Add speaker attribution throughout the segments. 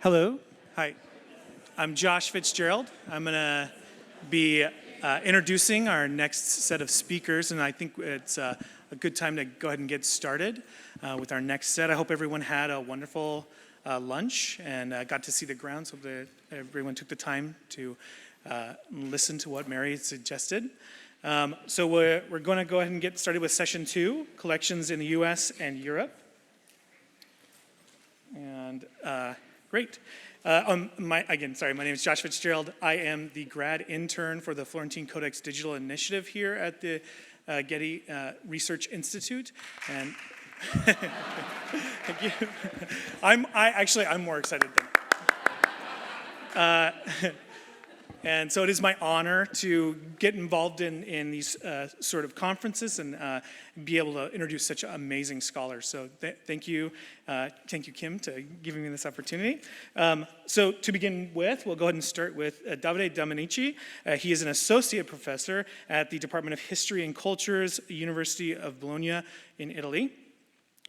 Speaker 1: Hello. Hi. I'm Josh Fitzgerald. I'm going to be introducing our next set of speakers, and I think it's a good time to go ahead and get started with our next set. I hope everyone had a wonderful lunch and got to see the grounds. Hope that everyone took the time to listen to what Mary suggested. So we're going to go ahead and get started with session 2, collections in the U.S. and Europe. And great. My name is Josh Fitzgerald. I am the grad intern for the Florentine Codex Digital Initiative here at the Getty Research Institute. And thank you. I'm more excited than. And so it is my honor to get involved in these sort of conferences and be able to introduce such amazing scholars. So thank you, Kim, to giving me this opportunity. So to begin with, we'll go ahead and start with Davide Dominici. He is an associate professor at the Department of History and Cultures, University of Bologna in Italy.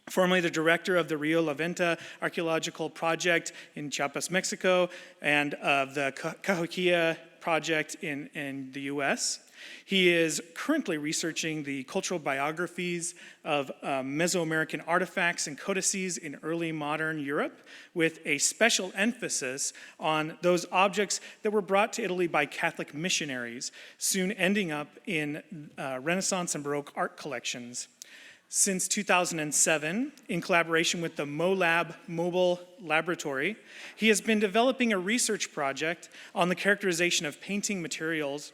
Speaker 1: Formerly the director of the Rio La Venta Archaeological Project in Chiapas, Mexico, and of the Cahokia Project in the US. He is currently researching the cultural biographies of Mesoamerican artifacts and codices in early modern Europe, with a special emphasis on those objects that were brought to Italy by Catholic missionaries, soon ending up in Renaissance and Baroque art collections. Since 2007, in collaboration with the MoLab Mobile Laboratory, he has been developing a research project on the characterization of painting materials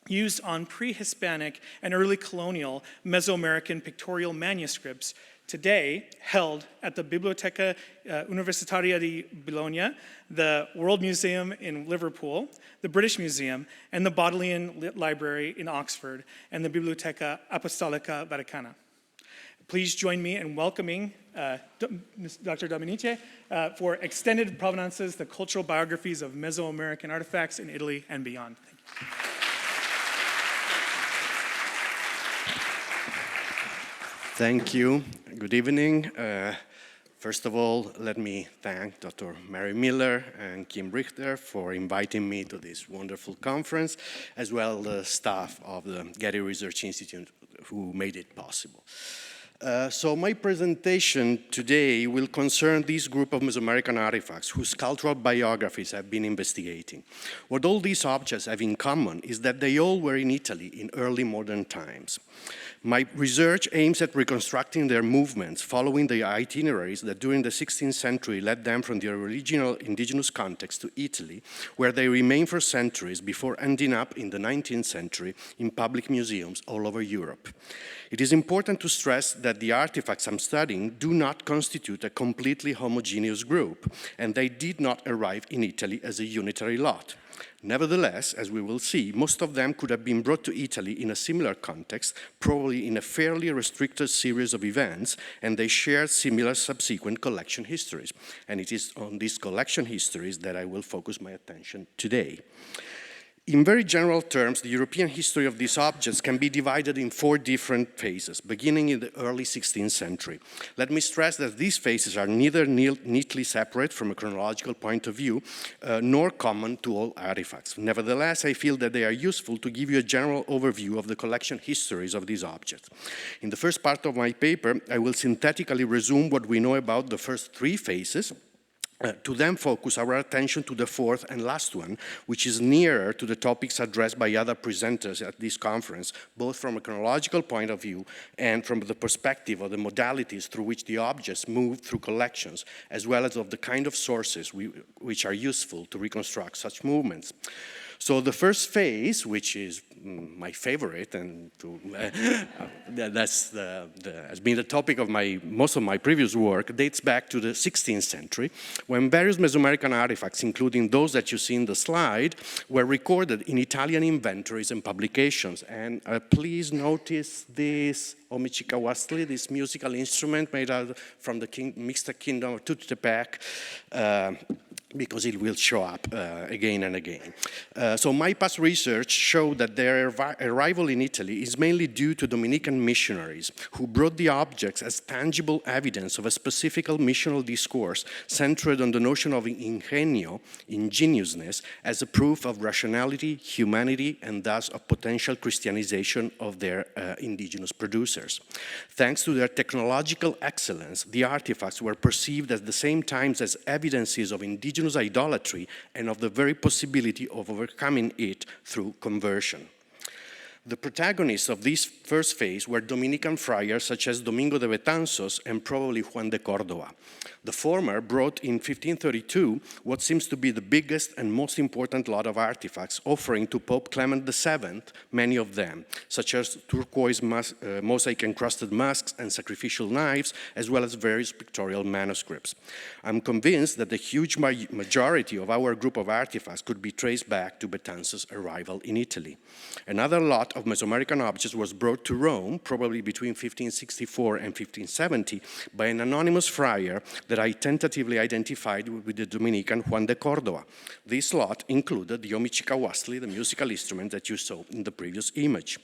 Speaker 1: used on pre-Hispanic and early colonial Mesoamerican pictorial manuscripts, today held at the Biblioteca Universitaria di Bologna, the World Museum in Liverpool, the British Museum, and the Bodleian Library in Oxford, and the Biblioteca Apostolica Vaticana. Please join me in welcoming Dr. Dominici for Extended Provenances, the Cultural Biographies of Mesoamerican Artifacts in Italy and Beyond.
Speaker 2: Thank you. Good evening. First of all, let me thank Dr. Mary Miller and Kim Richter for inviting me to this wonderful conference, as well as the staff of the Getty Research Institute who made it possible. So my presentation today will concern this group of Mesoamerican artifacts whose cultural biographies I've been investigating. What all these objects have in common is that they all were in Italy in early modern times. My research aims at reconstructing their movements following the itineraries that during the 16th century led them from their original indigenous context to Italy, where they remained for centuries before ending up in the 19th century in public museums all over Europe. It is important to stress that the artifacts I'm studying do not constitute a completely homogeneous group, and they did not arrive in Italy as a unitary lot. Nevertheless, as we will see, most of them could have been brought to Italy in a similar context, probably in a fairly restricted series of events, and they shared similar subsequent collection histories. And it is on these collection histories that I will focus my attention today. In very general terms, the European history of these objects can be divided in 4 different phases, beginning in the early 16th century. Let me stress that these phases are neither neatly separate from a chronological point of view, nor common to all artifacts. Nevertheless, I feel that they are useful to give you a general overview of the collection histories of these objects. In the first part of my paper, I will synthetically resume what we know about the first 3 phases, to then focus our attention to the 4th and last one, which is nearer to the topics addressed by other presenters at this conference, both from a chronological point of view and from the perspective of the modalities through which the objects move through collections, as well as of the kind of sources which are useful to reconstruct such movements. So the first phase, which is my favorite, and has been the topic of most of my previous work, dates back to the 16th century, when various Mesoamerican artifacts, including those that you see in the slide, were recorded in Italian inventories and publications. And please notice this omichikawastli, this musical instrument made from the Mixtec Kingdom of Tuxtepec. because it will show up again and again. So my past research showed that their arrival in Italy is mainly due to Dominican missionaries who brought the objects as tangible evidence of a specific missional discourse centered on the notion of ingenio, ingenuousness, as a proof of rationality, humanity, and thus of potential Christianization of their indigenous producers. Thanks to their technological excellence, the artifacts were perceived at the same time as evidences of indigenous idolatry and of the very possibility of overcoming it through conversion. The protagonists of this first phase were Dominican friars such as Domingo de Betanzos and probably Juan de Córdoba. The former brought in 1532 what seems to be the biggest and most important lot of artifacts, offering to Pope Clement VII many of them, such as turquoise mosaic-encrusted masks and sacrificial knives, as well as various pictorial manuscripts. I'm convinced that the huge majority of our group of artifacts could be traced back to Betanzos' arrival in Italy. Another lot of Mesoamerican objects was brought to Rome, probably between 1564 and 1570, by an anonymous friar that I tentatively identified with the Dominican Juan de Córdoba. This lot included the omichicawastli, the musical instrument that you saw in the previous image.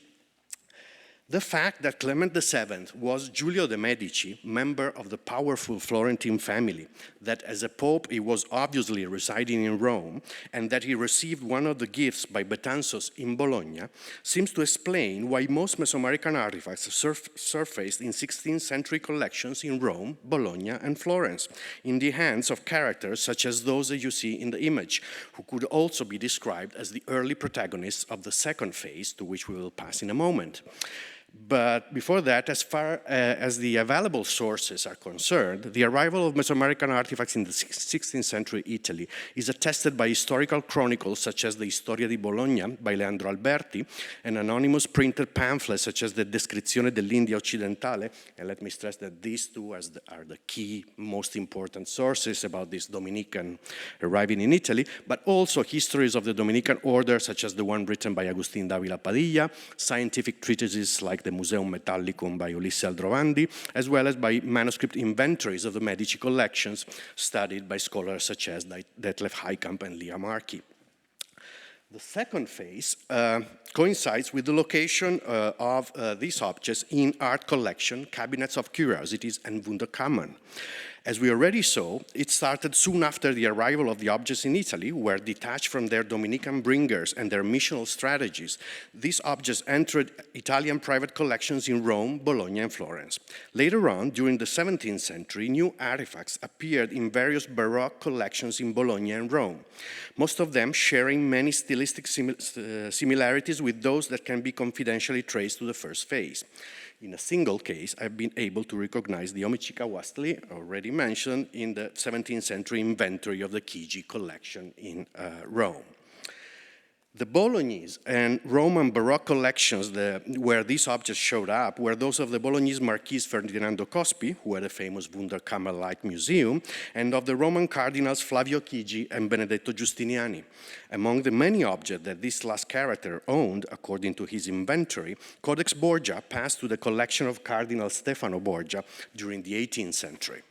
Speaker 2: The fact that Clement VII was Giulio de' Medici, member of the powerful Florentine family, that as a pope he was obviously residing in Rome, and that he received one of the gifts by Betanzos in Bologna, seems to explain why most Mesoamerican artifacts surfaced in 16th century collections in Rome, Bologna, and Florence, in the hands of characters such as those that you see in the image, who could also be described as the early protagonists of the second phase, to which we will pass in a moment. But before that, as far as the available sources are concerned, the arrival of Mesoamerican artifacts in the 16th century Italy is attested by historical chronicles such as the Storia di Bologna by Leandro Alberti, and anonymous printed pamphlets such as the Descrizione dell'India Occidentale, and let me stress that these two are the key, most important sources about this Dominican arriving in Italy, but also histories of the Dominican order such as the one written by Agustin Davila Padilla, scientific treatises like the Museum Metallicum by Ulisse Aldrovandi, as well as by manuscript inventories of the Medici collections studied by scholars such as Detlef Heikamp and Leah Markey. The second phase coincides with the location of these objects in art collection, cabinets of curiosities, and Wunderkammern. As we already saw, it started soon after the arrival of the objects in Italy, where detached from their Dominican bringers and their missional strategies, these objects entered Italian private collections in Rome, Bologna, and Florence. Later on, during the 17th century, new artifacts appeared in various Baroque collections in Bologna and Rome, most of them sharing many stylistic similarities with those that can be confidentially traced to the first phase. In a single case, I've been able to recognize the omichicawastli, already mentioned, in the 17th century inventory of the Chigi collection in Rome. The Bolognese and Roman Baroque collections where these objects showed up were those of the Bolognese Marquis Ferdinando Cospi, who had a famous Wunderkammer-like museum, and of the Roman cardinals Flavio Chigi and Benedetto Giustiniani. Among the many objects that this last character owned, according to his inventory, Codex Borgia passed to the collection of Cardinal Stefano Borgia during the 18th century.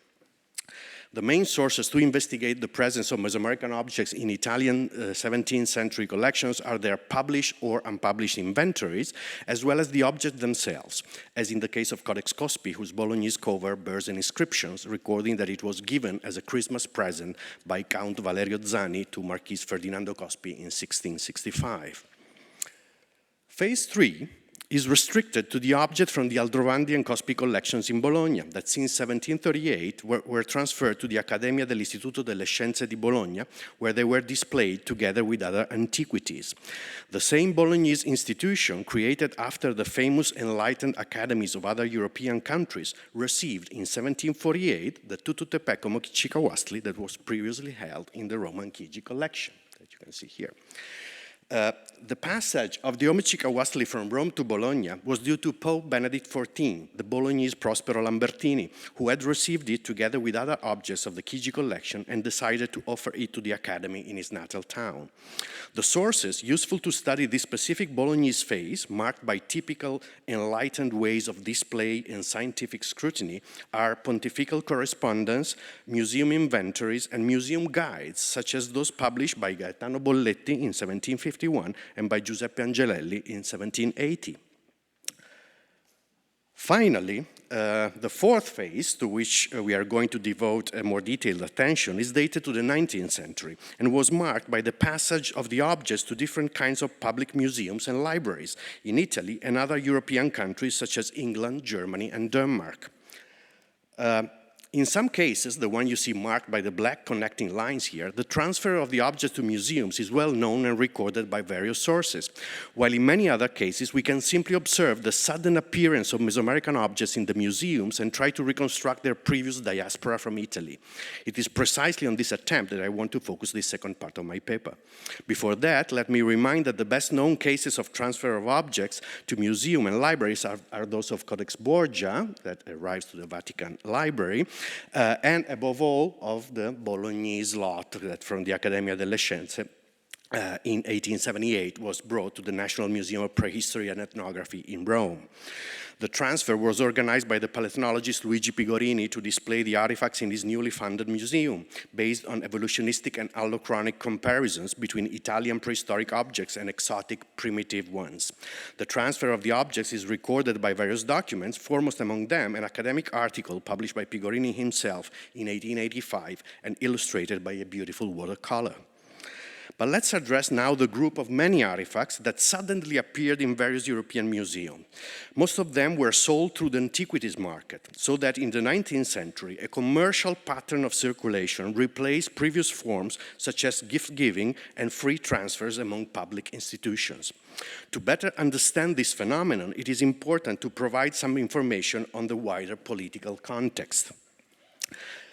Speaker 2: The main sources to investigate the presence of Mesoamerican objects in Italian 17th century collections are their published or unpublished inventories, as well as the objects themselves, as in the case of Codex Cospi, whose Bolognese cover bears an inscription recording that it was given as a Christmas present by Count Valerio Zani to Marquis Ferdinando Cospi in 1665. Phase 3 is restricted to the object from the Aldrovandi and Cospi collections in Bologna that since 1738 were transferred to the Accademia dell'Istituto delle Scienze di Bologna, where they were displayed together with other antiquities. The same Bolognese institution, created after the famous enlightened academies of other European countries, received in 1748 the Tututepec omichicawastli that was previously held in the Roman Chigi collection, that you can see here. The passage of the Omicicawasli from Rome to Bologna was due to Pope Benedict XIV, the Bolognese Prospero Lambertini, who had received it together with other objects of the Chigi collection and decided to offer it to the Academy in his natal town. The sources useful to study this specific Bolognese phase, marked by typical enlightened ways of display and scientific scrutiny, are pontifical correspondence, museum inventories, and museum guides, such as those published by Gaetano Bolletti in 1751 and by Giuseppe Angelelli in 1780. Finally, the fourth phase, to which we are going to devote a more detailed attention, is dated to the 19th century and was marked by the passage of the objects to different kinds of public museums and libraries in Italy and other European countries such as England, Germany, and Denmark. In some cases, the one you see marked by the black connecting lines here, the transfer of the object to museums is well known and recorded by various sources, while in many other cases we can simply observe the sudden appearance of Mesoamerican objects in the museums and try to reconstruct their previous diaspora from Italy. It is precisely on this attempt that I want to focus this second part of my paper. Before that, let me remind that the best known cases of transfer of objects to museums and libraries are those of Codex Borgia, that arrives to the Vatican Library, and above all of the Bolognese lot that from the Accademia delle Scienze in 1878 was brought to the National Museum of Prehistory and Ethnography in Rome. The transfer was organized by the palethnologist Luigi Pigorini to display the artifacts in his newly funded museum, based on evolutionistic and allochronic comparisons between Italian prehistoric objects and exotic primitive ones. The transfer of the objects is recorded by various documents, foremost among them an academic article published by Pigorini himself in 1885 and illustrated by a beautiful watercolor. But let's address now the group of many artifacts that suddenly appeared in various European museums. Most of them were sold through the Antiquities market, so that in the 19th century, a commercial pattern of circulation replaced previous forms such as gift-giving and free transfers among public institutions. To better understand this phenomenon, it is important to provide some information on the wider political context.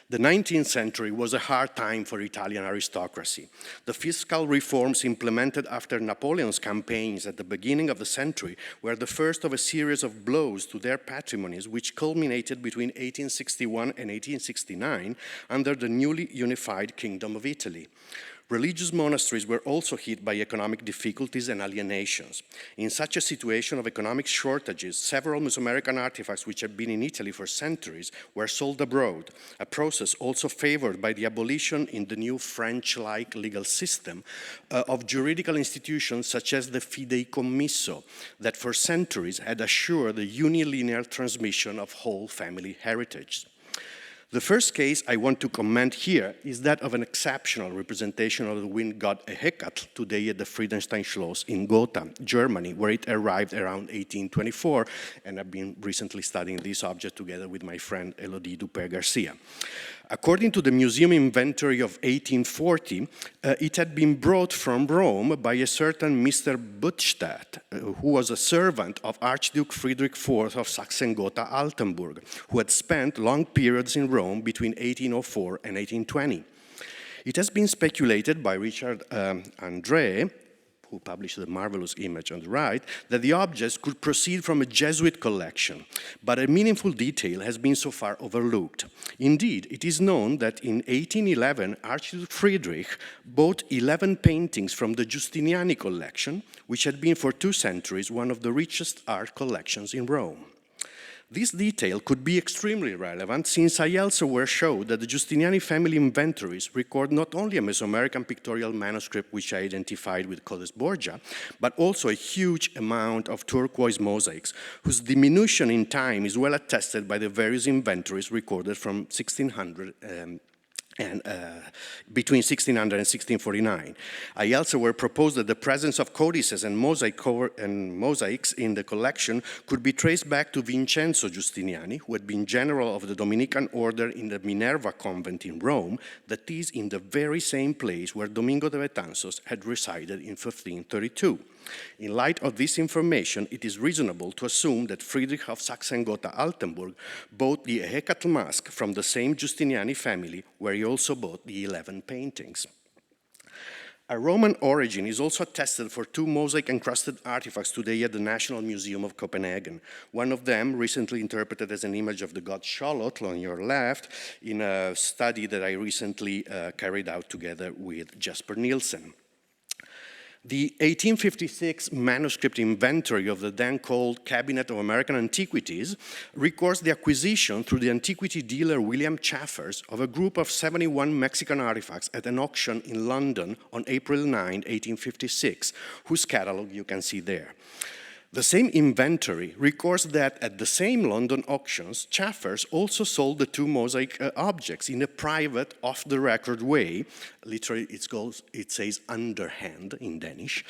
Speaker 2: The 19th century was a hard time for Italian aristocracy. The fiscal reforms implemented after Napoleon's campaigns at the beginning of the century were the first of a series of blows to their patrimonies, which culminated between 1861 and 1869 under the newly unified Kingdom of Italy. Religious monasteries were also hit by economic difficulties and alienations. In such a situation of economic shortages, several Mesoamerican artifacts which had been in Italy for centuries were sold abroad, a process also favored by the abolition in the new French-like legal system of juridical institutions such as the fideikommisso that for centuries had assured the unilinear transmission of whole family heritage. The first case I want to comment here is that of an exceptional representation of the wind god Ehecatl, today at the Friedenstein Schloss in Gotha, Germany, where it arrived around 1824, and I've been recently studying this object together with my friend Elodie Dupé-Garcia. According to the museum inventory of 1840, it had been brought from Rome by a certain Mr. Buttstadt, who was a servant of Archduke Friedrich IV of Saxe-Gotha-Altenburg, who had spent long periods in Rome between 1804 and 1820. It has been speculated by Richard André, who published the marvelous image on the right, that the objects could proceed from a Jesuit collection, but a meaningful detail has been so far overlooked. Indeed, it is known that in 1811, Archduke Friedrich bought 11 paintings from the Giustiniani collection, which had been for 2 centuries one of the richest art collections in Rome. This detail could be extremely relevant since I elsewhere showed that the Giustiniani family inventories record not only a Mesoamerican pictorial manuscript which I identified with Codex Borgia, but also a huge amount of turquoise mosaics whose diminution in time is well attested by the various inventories recorded from 1600 and between 1600 and 1649. I elsewhere proposed that the presence of codices and mosaics in the collection could be traced back to Vincenzo Giustiniani, who had been general of the Dominican order in the Minerva convent in Rome, that is in the very same place where Domingo de Betanzos had resided in 1532. In light of this information, it is reasonable to assume that Friedrich of Saxe-Gotha-Altenburg bought the Ehecatl mask from the same Giustiniani family, where he also bought the 11 paintings. A Roman origin is also attested for two mosaic-encrusted artifacts today at the National Museum of Copenhagen. One of them recently interpreted as an image of the god Charlotte on your left in a study that I recently carried out together with Jesper Nielsen. The 1856 manuscript inventory of the then called Cabinet of American Antiquities records the acquisition through the antiquity dealer William Chaffers of a group of 71 Mexican artifacts at an auction in London on April 9, 1856, whose catalog you can see there. The same inventory records that at the same London auctions, Chaffers also sold the two mosaic objects in a private, off-the-record way, literally it says underhand in Danish,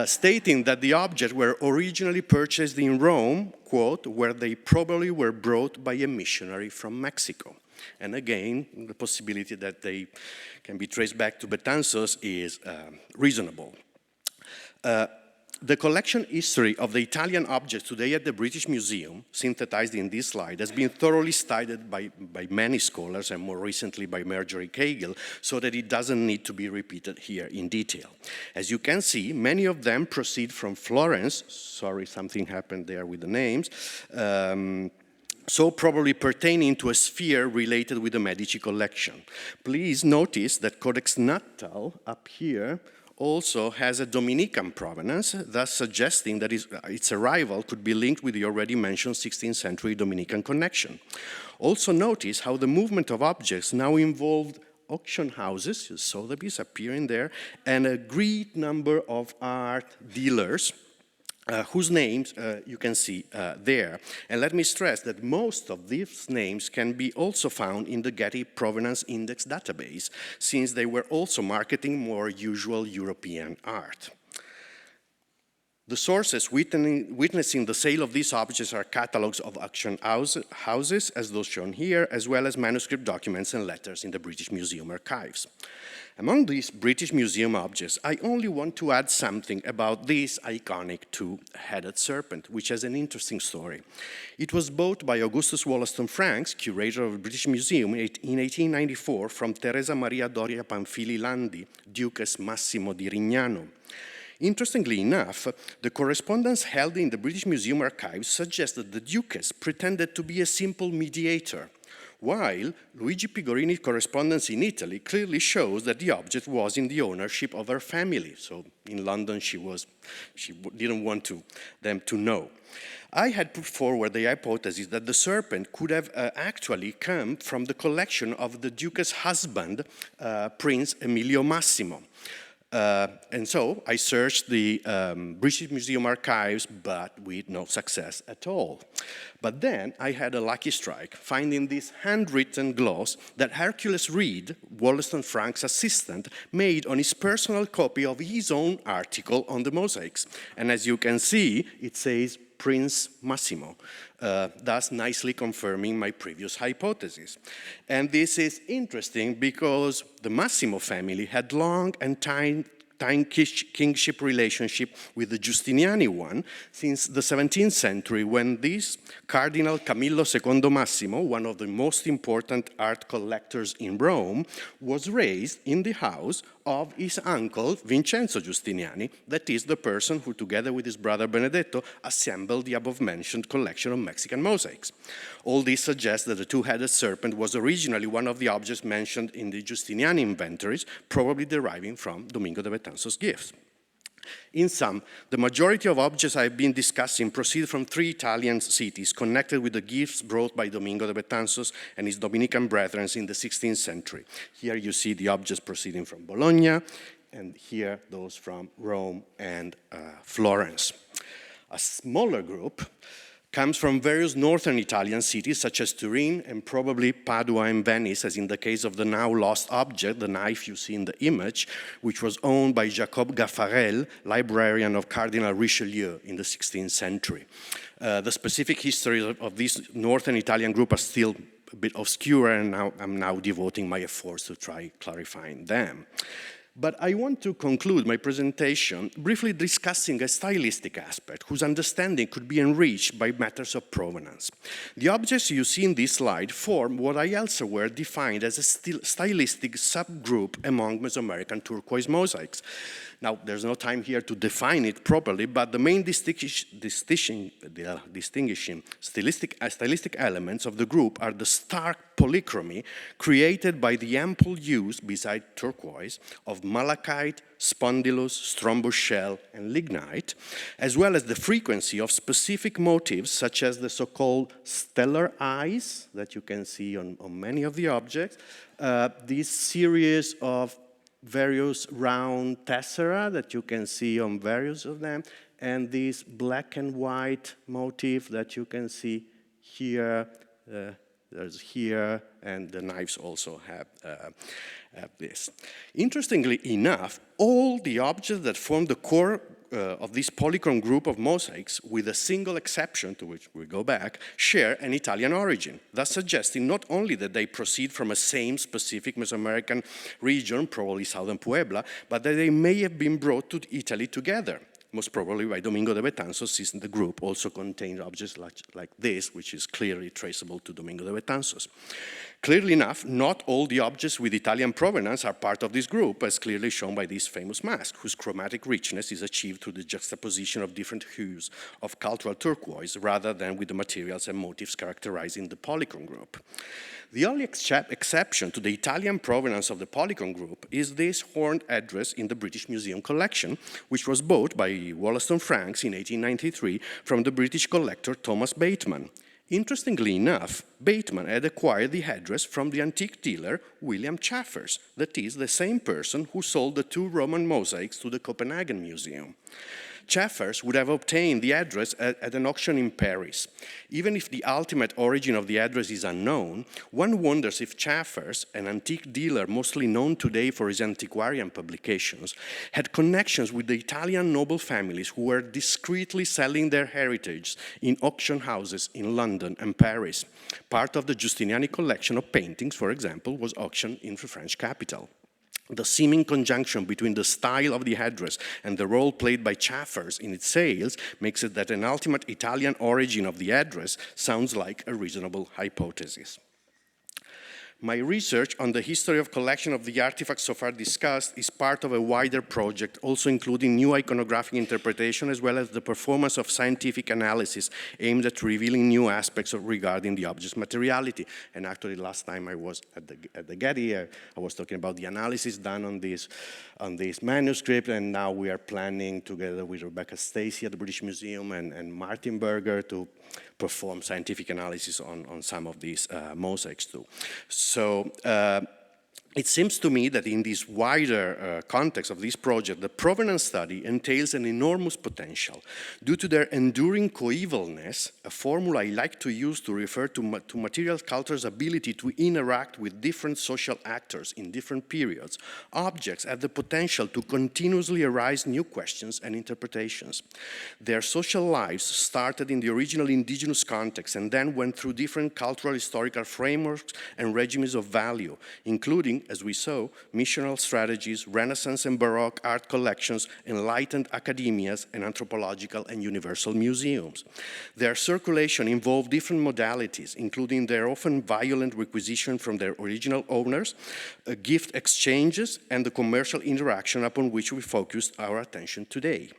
Speaker 2: stating that the objects were originally purchased in Rome, quote, where they probably were brought by a missionary from Mexico. And again, the possibility that they can be traced back to Betanzos is reasonable. The collection history of the Italian objects today at the British Museum, synthesized in this slide, has been thoroughly studied by many scholars and more recently by Marjorie Cagle, so that it doesn't need to be repeated here in detail. As you can see, many of them proceed from Florence. Sorry, something happened there with the names. So probably pertaining to a sphere related with the Medici collection. Please notice that Codex Natal up here also has a Dominican provenance, thus suggesting that its arrival could be linked with the already mentioned 16th century Dominican connection. Also notice how the movement of objects now involved auction houses, you saw the piece appearing there, and a great number of art dealers, whose names you can see there. And let me stress that most of these names can be also found in the Getty Provenance Index database, since they were also marketing more usual European art. The sources witnessing the sale of these objects are catalogs of auction houses, as those shown here, as well as manuscript documents and letters in the British Museum archives. Among these British Museum objects, I only want to add something about this iconic two-headed serpent, which has an interesting story. It was bought by Augustus Wollaston Franks, curator of the British Museum, in 1894 from Teresa Maria Doria Panfili Landi, Duchess Massimo di Rignano. Interestingly enough, the correspondence held in the British Museum archives suggests that the Duchess pretended to be a simple mediator, while Luigi Pigorini's correspondence in Italy clearly shows that the object was in the ownership of her family. So in London, she didn't want them to know. I had put forward the hypothesis that the serpent could have actually come from the collection of the Duke's husband, Prince Emilio Massimo. And so I searched the British Museum archives, but with no success at all. But then I had a lucky strike, finding this handwritten gloss that Hercules Reed, Wollaston Franks' assistant, made on his personal copy of his own article on the mosaics. And as you can see, it says Prince Massimo, thus nicely confirming my previous hypothesis. And this is interesting because the Massimo family had long and kingship relationship with the Giustiniani one since the 17th century, when this Cardinal Camillo II Massimo, one of the most important art collectors in Rome, was raised in the house of his uncle Vincenzo Giustiniani, that is the person who, together with his brother Benedetto, assembled the above-mentioned collection of Mexican mosaics. All this suggests that the two-headed serpent was originally one of the objects mentioned in the Giustiniani inventories, probably deriving from Domingo de Betanzos' gifts. In sum, the majority of objects I've been discussing proceed from 3 Italian cities connected with the gifts brought by Domingo de Betanzos and his Dominican brethren in the 16th century. Here you see the objects proceeding from Bologna, and here those from Rome and Florence. A smaller group comes from various northern Italian cities such as Turin and probably Padua and Venice, as in the case of the now lost object, the knife you see in the image, which was owned by Jacob Gaffarel, librarian of Cardinal Richelieu in the 16th century. The specific history of this northern Italian group are still a bit obscure, and I'm now devoting my efforts to try clarifying them. But I want to conclude my presentation briefly discussing a stylistic aspect whose understanding could be enriched by matters of provenance. The objects you see in this slide form what I elsewhere defined as a stylistic subgroup among Mesoamerican turquoise mosaics. Now, there's no time here to define it properly, but the main distinguishing stylistic elements of the group are the stark polychromy created by the ample use, beside turquoise, of malachite, spondylus, strombus shell, and lignite, as well as the frequency of specific motifs such as the so-called stellar eyes that you can see on many of the objects, this series of various round tessera that you can see on various of them, and this black and white motif that you can see here, there's here, and the knives also have this. Interestingly enough, all the objects that form the core of this polychrome group of mosaics, with a single exception to which we go back, share an Italian origin, thus suggesting not only that they proceed from a same specific Mesoamerican region, probably southern Puebla, but that they may have been brought to Italy together, most probably by Domingo de Betanzos, since the group also contained objects like this, which is clearly traceable to Domingo de Betanzos. Clearly enough, not all the objects with Italian provenance are part of this group, as clearly shown by this famous mask, whose chromatic richness is achieved through the juxtaposition of different hues of cultural turquoise, rather than with the materials and motifs characterizing the polychrome group. The only exception to the Italian provenance of the polychrome group is this horned headdress in the British Museum collection, which was bought by Wollaston Franks in 1893 from the British collector Thomas Bateman. Interestingly enough, Bateman had acquired the headdress from the antique dealer William Chaffers, that is, the same person who sold the 2 Roman mosaics to the Copenhagen Museum. Chaffers would have obtained the address at an auction in Paris. Even if the ultimate origin of the address is unknown, one wonders if Chaffers, an antique dealer mostly known today for his antiquarian publications, had connections with the Italian noble families who were discreetly selling their heritage in auction houses in London and Paris. Part of the Giustiniani collection of paintings, for example, was auctioned in the French capital. The seeming conjunction between the style of the headdress and the role played by Chaffers in its sales makes it that an ultimate Italian origin of the headdress sounds like a reasonable hypothesis. My research on the history of collection of the artifacts so far discussed is part of a wider project, also including new iconographic interpretation as well as the performance of scientific analysis aimed at revealing new aspects regarding the object's materiality. And actually, last time I was at the Getty, I was talking about the analysis done on this manuscript, and now we are planning, together with Rebecca Stacey at the British Museum and Martin Berger, to perform scientific analysis on some of these mosaics too. So it seems to me that in this wider context of this project, the provenance study entails an enormous potential. Due to their enduring coevalness, a formula I like to use to refer to material culture's ability to interact with different social actors in different periods, objects have the potential to continuously arise new questions and interpretations. Their social lives started in the original indigenous context and then went through different cultural historical frameworks and regimes of value, including, as we saw, missional strategies, Renaissance and Baroque art collections, enlightened academias, and anthropological and universal museums. Their circulation involved different modalities, including their often violent requisition from their original owners, gift exchanges, and the commercial interaction upon which we focused our attention today.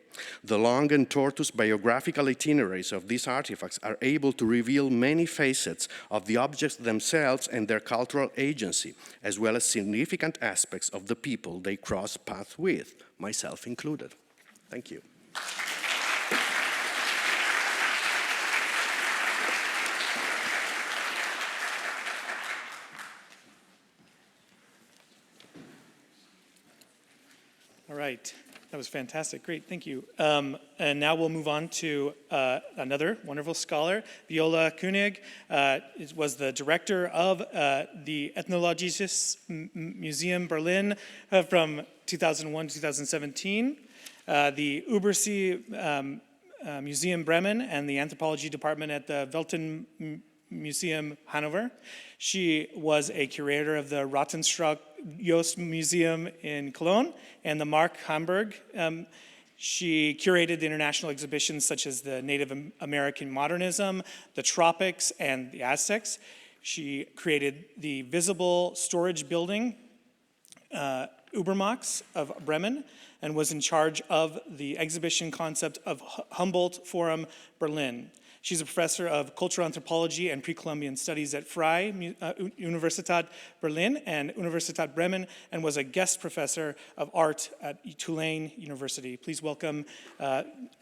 Speaker 2: The long and tortuous biographical itineraries of these artifacts are able to reveal many facets of the objects themselves and their cultural agency, as well as significant aspects of the people they cross paths with, myself included. Thank you.
Speaker 1: All right. That was fantastic. Great, thank you. And now we'll move on to another wonderful scholar. Viola Koenig was the director of the Ethnologisches Museum Berlin from 2001 to 2017, the Übersee Museum Bremen, and the anthropology department at the Welten Museum Hanover. She was a curator of the Rawtenstraat Jost Museum in Cologne and the Mark Hamburg. She curated international exhibitions such as the Native American Modernism, the Tropics, and the Aztecs. She created the visible storage building, Ubermax of Bremen, and was in charge of the exhibition concept of Humboldt Forum Berlin. She's a professor of cultural anthropology and pre-Columbian studies at Freie Universität Berlin and Universität Bremen, and was a guest professor of art at Tulane University. Please welcome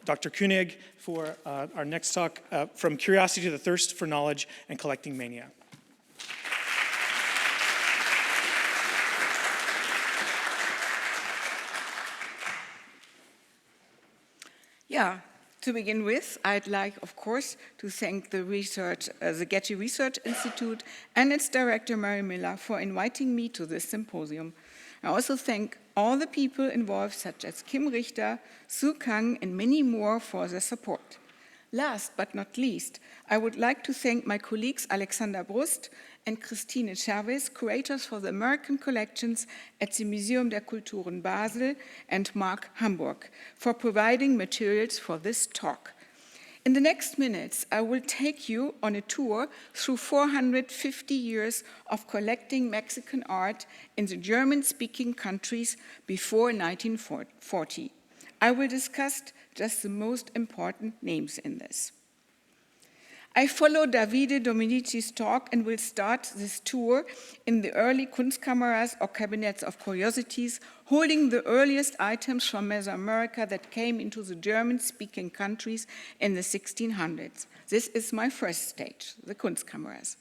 Speaker 1: Dr. Koenig for our next talk, From Curiosity to the Thirst for Knowledge and Collecting Mania.
Speaker 3: Yeah, to begin with, I'd like, of course, to thank the Getty Research Institute and its director, Mary Miller, for inviting me to this symposium. I also thank all the people involved, such as Kim Richter, Sue Kang, and many more for their support. Last but not least, I would like to thank my colleagues Alexander Brust and Christine Chavez, curators for the American collections at the Museum der Kulturen Basel, and Mark Hamburg, for providing materials for this talk. In the next minutes, I will take you on a tour through 450 years of collecting Mexican art in the German-speaking countries before 1940. I will discuss just the most important names in this. I follow Davide Domenici's talk and will start this tour in the early Kunstkameras or cabinets of curiosities, holding the earliest items from Mesoamerica that came into the German-speaking countries in the 1600s. This is my first stage, the Kunstkameras.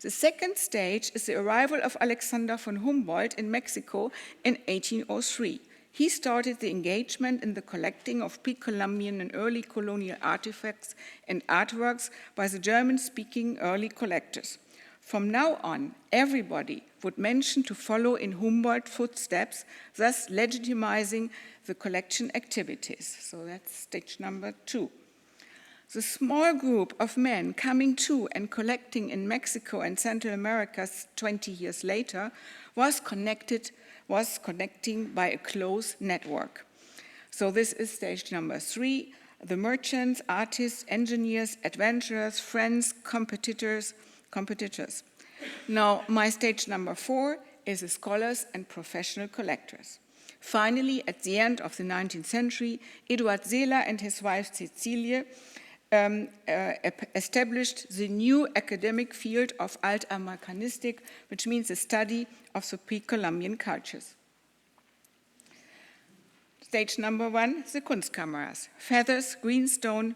Speaker 3: The second stage is the arrival of Alexander von Humboldt in Mexico in 1803. He started the engagement in the collecting of pre-Columbian and early colonial artifacts and artworks by the German-speaking early collectors. From now on, everybody would mention to follow in Humboldt's footsteps, thus legitimizing the collection activities. So that's stage number 2. The small group of men coming to and collecting in Mexico and Central America 20 years later was connecting by a close network. So this is stage number 3, the merchants, artists, engineers, adventurers, friends, competitors. Now, my stage number 4 is the scholars and professional collectors. Finally, at the end of the 19th century, Eduard Seeler and his wife Cecilie established the new academic field of Altamerikanistik, which means the study of the pre-Columbian cultures. Stage number 1, the Kunstkameras. Feathers, greenstone,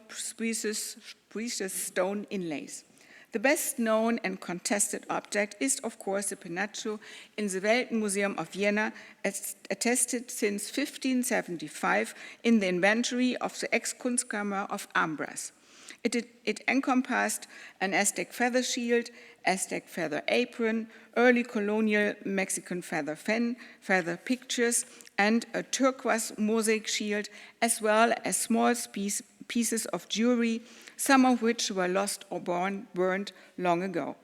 Speaker 3: precious stone inlays. The best known and contested object is, of course, the Penacho in the Weltmuseum of Vienna, attested since 1575 in the inventory of the ex-Kunstkammer of Ambras. It encompassed an Aztec feather shield, Aztec feather apron, early colonial Mexican feather fan, feather pictures, and a turquoise mosaic shield, as well as small pieces of jewelry, some of which were lost or burned long ago.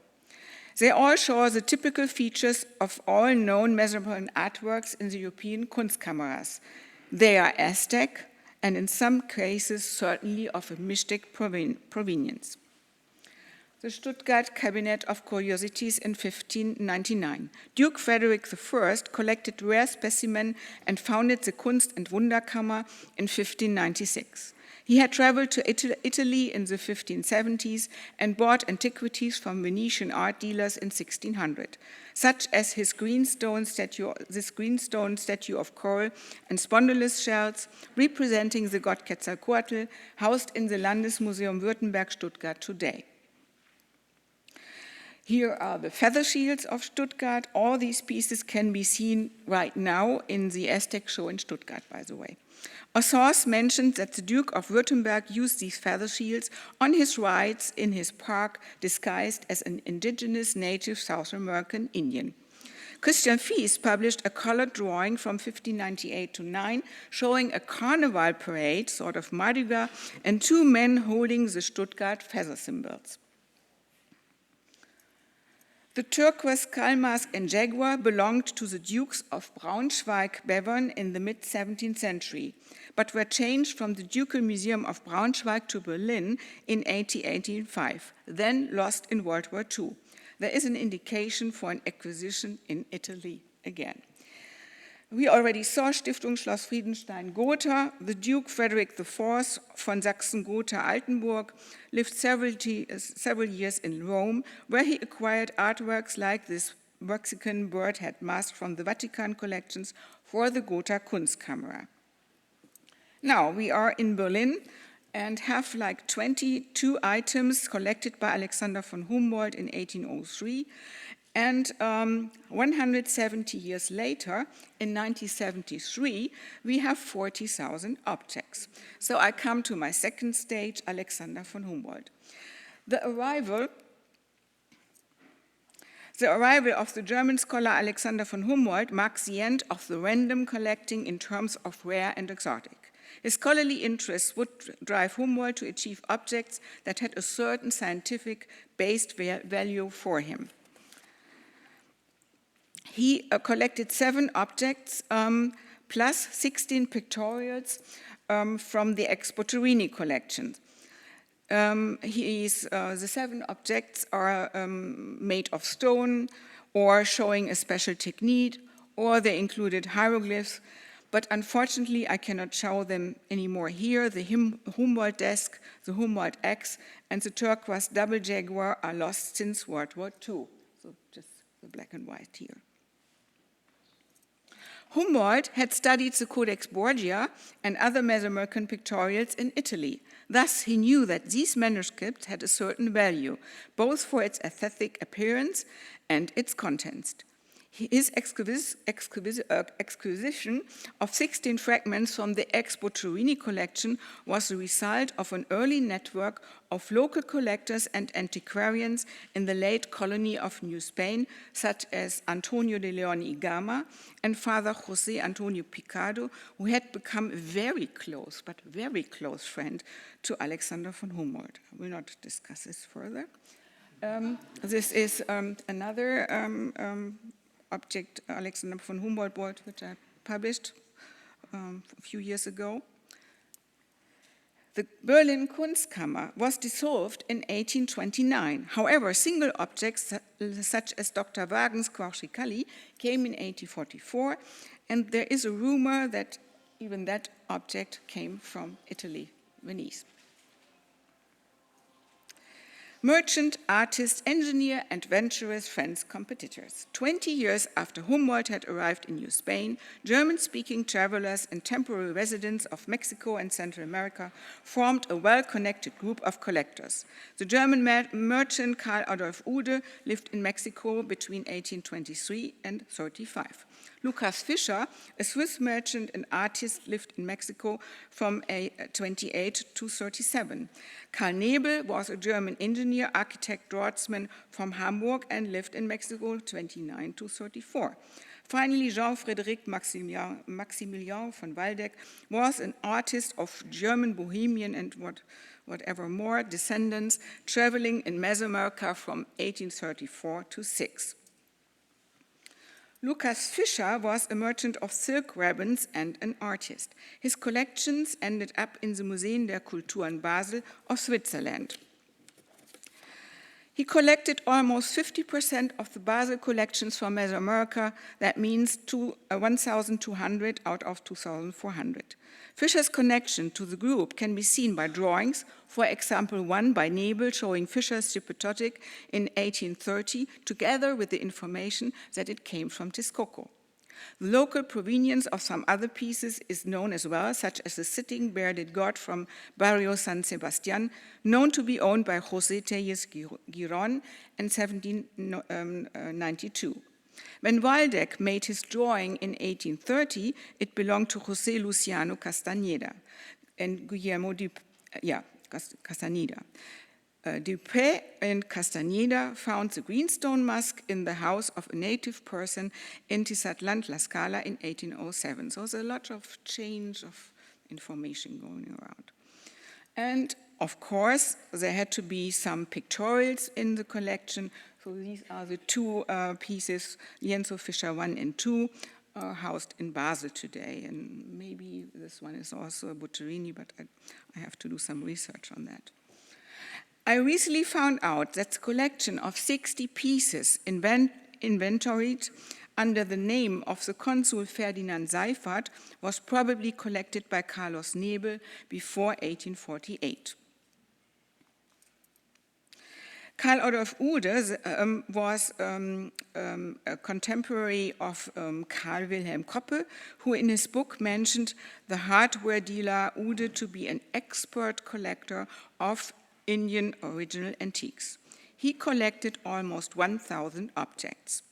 Speaker 3: They all show the typical features of all known Mesoamerican artworks in the European Kunstkameras. They are Aztec, and in some cases certainly of a mystic provenience. The Stuttgart Cabinet of Curiosities in 1599. Duke Frederick I collected rare specimens and founded the Kunst- und Wunderkammer in 1596. He had traveled to Italy in the 1570s and bought antiquities from Venetian art dealers in 1600, such as this greenstone statue of coral and spondylus shells representing the god Quetzalcoatl, housed in the Landesmuseum Württemberg, Stuttgart today. Here are the feather shields of Stuttgart. All these pieces can be seen right now in the Aztec show in Stuttgart, by the way. A source mentioned that the Duke of Württemberg used these feather shields on his rides in his park, disguised as an indigenous native South American Indian. Christian Fies published a colored drawing from 1598 to 9 showing a carnival parade, sort of Mardi Gras, and two men holding the Stuttgart feather symbols. The turquoise skull mask and jaguar belonged to the Dukes of Braunschweig-Bevern in the mid-17th century, but were changed from the Ducal Museum of Braunschweig to Berlin in 1885, then lost in World War II. There is an indication for an acquisition in Italy again. We already saw Stiftung Schloss Friedenstein-Gotha. The Duke Frederick IV von Sachsen-Gotha-Altenburg lived several years in Rome, where he acquired artworks like this Mexican bird head mask from the Vatican collections for the Gotha Kunstkamera. Now we are in Berlin and have like 22 items collected by Alexander von Humboldt in 1803. And 170 years later, in 1973, we have 40,000 objects. So I come to my second stage, Alexander von Humboldt. The arrival of the German scholar Alexander von Humboldt marks the end of the random collecting in terms of rare and exotic. His scholarly interests would drive Humboldt to achieve objects that had a certain scientific-based value for him. He collected 7 objects plus 16 pictorials from the Expo Turini collection. The 7 objects are made of stone or showing a special technique, or they included hieroglyphs, but unfortunately I cannot show them anymore here. The Humboldt desk, the Humboldt X, and the turquoise double jaguar are lost since World War II. So just the black and white here. Humboldt had studied the Codex Borgia and other Mesoamerican pictorials in Italy. Thus, he knew that these manuscripts had a certain value, both for its aesthetic appearance and its contents. His acquisition of 16 fragments from the Expo Turini collection was the result of an early network of local collectors and antiquarians in the late colony of New Spain, such as Antonio de Leon y Gama and Father José Antonio Picado, who had become a very close friend to Alexander von Humboldt. I will not discuss this further. This is another object Alexander von Humboldt bought, which I published a few years ago. The Berlin Kunstkammer was dissolved in 1829. However, single objects such as Dr. Wagen's Quautricalli came in 1844, and there is a rumor that even that object came from Italy, Venice. Merchant, artist, engineer, adventurers, friends, competitors. 20 years after Humboldt had arrived in New Spain, German-speaking travelers and temporary residents of Mexico and Central America formed a well-connected group of collectors. The German merchant Karl Adolf Ude lived in Mexico between 1823 and 35. Lucas Fischer, a Swiss merchant and artist, lived in Mexico from 28 to 37. Karl Nebel was a German engineer, architect, draughtsman from Hamburg and lived in Mexico 29 to 34. Finally, Jean-Frédéric Maximilien von Waldeck was an artist of German, Bohemian, and whatever more descendants, traveling in Mesoamerica from 1834 to 6. Lucas Fischer was a merchant of silk ribbons and an artist. His collections ended up in the Museen der Kultur in Basel of Switzerland. He collected almost 50% of the Basel collections from Mesoamerica. That means 1,200 out of 2,400. Fischer's connection to the group can be seen by drawings, for example, one by Nebel showing Fischer's Hypatotic in 1830, together with the information that it came from Texcoco. The local provenience of some other pieces is known as well, such as the sitting bearded god from Barrio San Sebastián, known to be owned by José Tellez Giron in 1792. When Waldeck made his drawing in 1830, it belonged to José Luciano Castañeda and Guillermo Castañeda. Dupré and Castañeda found the greenstone mask in the house of a native person in Tizatlan, Tlaxcala in 1807. So there's a lot of change of information going around. And of course, there had to be some pictorials in the collection. So these are the two pieces, Lienzo Fischer 1 and 2, housed in Basel today. And maybe this one is also a Butterini, but I have to do some research on that. I recently found out that the collection of 60 pieces inventoried under the name of the consul Ferdinand Seifert was probably collected by Carlos Nebel before 1848. Karl Adolf Uhde was a contemporary of Karl Wilhelm Koppe, who in his book mentioned the hardware dealer Uhde to be an expert collector of Indian original antiques. He collected almost 1,000 objects.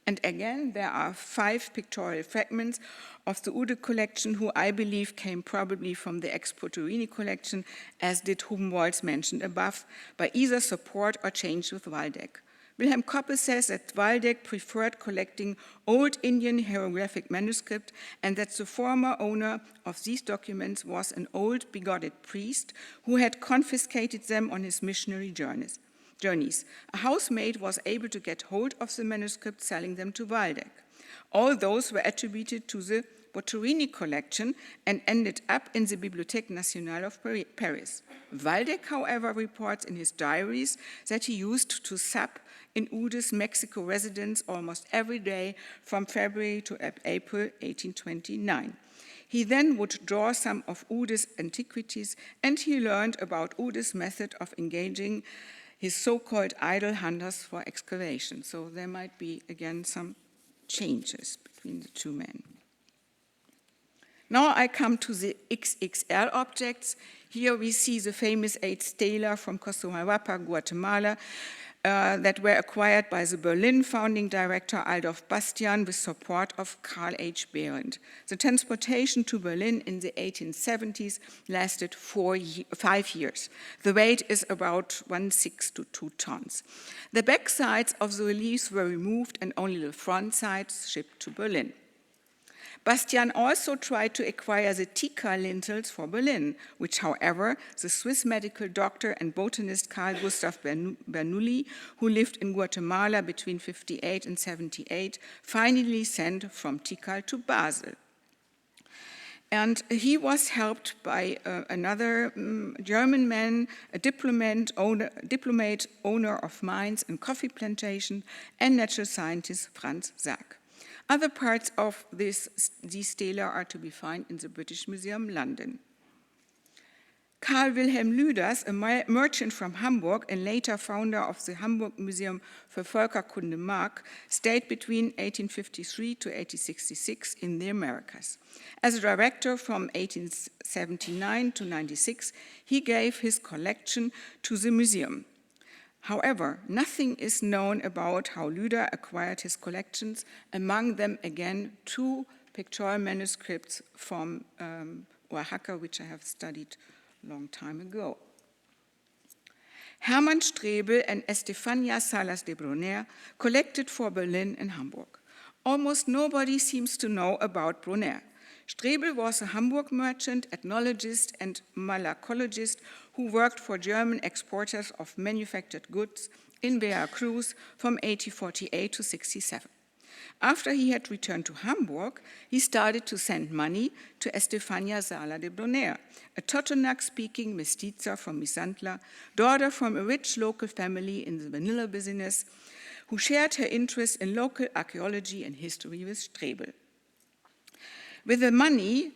Speaker 3: And again, there are 5 pictorial fragments of the Uhde collection, who I believe came probably from the ex-Butterini collection, as did Humboldt's mentioned above, by either support or change with Waldeck. Wilhelm Koppe says that Waldeck preferred collecting old Indian hieroglyphic manuscript, and that the former owner of these documents was an old bigoted priest who had confiscated them on his missionary journeys. A housemaid was able to get hold of the manuscript, selling them to Waldeck. All those were attributed to the Butterini collection and ended up in the Bibliothèque Nationale of Paris. Waldeck, however, reports in his diaries that he used to sup in Uhde's Mexico residence almost every day from February to April 1829. He then would draw some of Uhde's antiquities, and he learned about Uhde's method of engaging his so-called idle hunters for excavation. So there might be, again, some changes between the two men. Now I come to the XXL objects. Here we see the famous 8 stela from Costahualpa, Guatemala, that were acquired by the Berlin founding director Adolf Bastian with support of Karl H. Behrendt. The transportation to Berlin in the 1870s lasted 5 years. The weight is about 1/6 to 2 tons. The back sides of the reliefs were removed and only the front sides shipped to Berlin. Bastian also tried to acquire the Tikal lintels for Berlin, which, however, the Swiss medical doctor and botanist Carl Gustav Bernoulli, who lived in Guatemala between 58 and 78, finally sent from Tikal to Basel. And he was helped by another German man, a diplomat, owner of mines and coffee plantation, and natural scientist Franz Sack. Other parts of these stela are to be found in the British Museum, London. Karl Wilhelm Lüders, a merchant from Hamburg and later founder of the Hamburg Museum für Völkerkunde Mark, stayed between 1853 to 1866 in the Americas. As a director from 1879 to 96, he gave his collection to the museum. However, nothing is known about how Lüder acquired his collections, among them, again, 2 pictorial manuscripts from Oaxaca, which I have studied a long time ago. Hermann Strebel and Estefania Salas de Brunner collected for Berlin and Hamburg. Almost nobody seems to know about Brunner. Strebel was a Hamburg merchant, ethnologist, and malacologist who worked for German exporters of manufactured goods in Veracruz from 1848 to 67. After he had returned to Hamburg, he started to send money to Estefania Sala de Brunner, a Totonac-speaking mestiza from Misantla, daughter from a rich local family in the vanilla business, who shared her interest in local archaeology and history with Strebel. With the money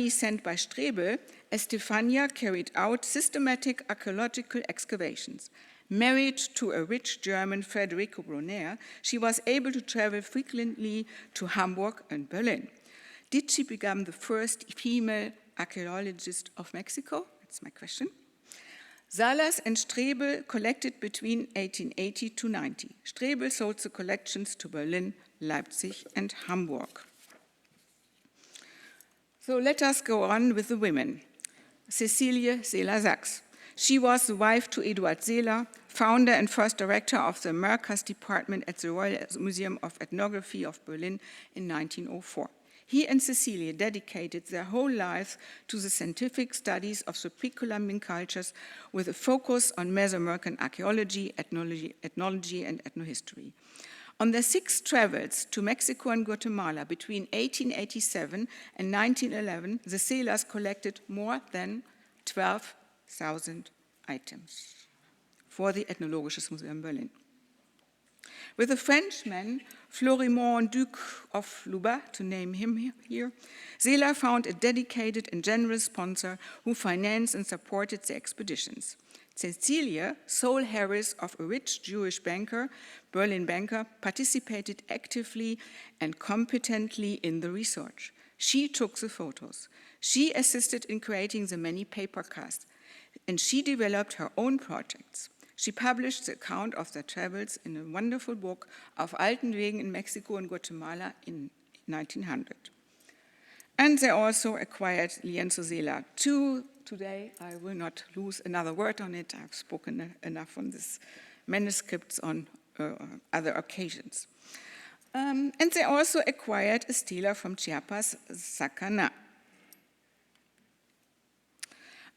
Speaker 3: sent by Strebel, Estefania carried out systematic archaeological excavations. Married to a rich German, Federico Brunner, she was able to travel frequently to Hamburg and Berlin. Did she become the first female archaeologist of Mexico? That's my question. Salas and Strebel collected between 1880 to 90. Strebel sold the collections to Berlin, Leipzig, and Hamburg. So let us go on with the women. Cecilie Seeler-Sachs. She was the wife to Eduard Seeler, founder and first director of the Americas Department at the Royal Museum of Ethnography of Berlin in 1904. He and Cecilia dedicated their whole lives to the scientific studies of the pre-Columbian cultures with a focus on Mesoamerican archaeology, ethnology, and ethnohistory. On their 6 travels to Mexico and Guatemala between 1887 and 1911, the sailors collected more than 12,000 items for the Ethnologisches Museum Berlin. With a Frenchman, Florimond Duc of Lubat, to name him here, Seeler found a dedicated and generous sponsor who financed and supported the expeditions. Cecilia, sole heiress of a rich Jewish banker, Berlin banker, participated actively and competently in the research. She took the photos. She assisted in creating the many paper casts, and she developed her own projects. She published the account of their travels in a wonderful book of Alten Wegen in Mexico and Guatemala in 1900. And they also acquired Lienzo Seeler too. Today, I will not lose another word on it. I've spoken enough on this manuscripts on other occasions. And they also acquired a stela from Chiapas, Sacana.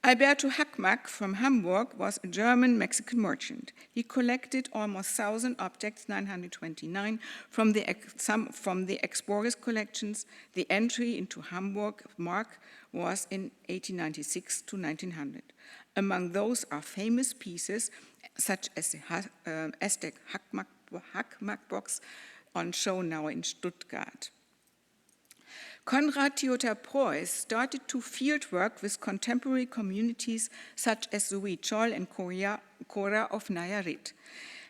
Speaker 3: Alberto Hackmack from Hamburg was a German-Mexican merchant. He collected almost 1,000 objects, 929, from the Explorers collections. The entry into Hamburg mark was in 1896 to 1900. Among those are famous pieces such as the Huastec Hackmack box on show now in Stuttgart. Konrad Theodor Preuss started to fieldwork with contemporary communities such as the Huichol and Cora of Nayarit.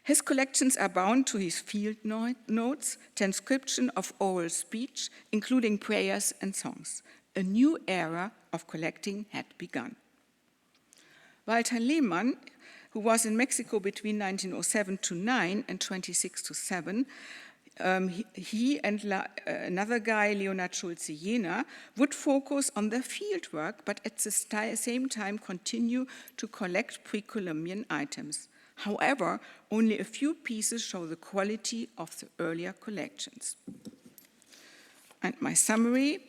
Speaker 3: His collections are bound to his field notes, transcription of oral speech, including prayers and songs. A new era of collecting had begun. Walter Lehmann, who was in Mexico between 1907 to 9 and 26 to 7, he and another guy, Leonard Schulze-Jena, would focus on their fieldwork, but at the same time continue to collect pre-Columbian items. However, only a few pieces show the quality of the earlier collections. And my summary: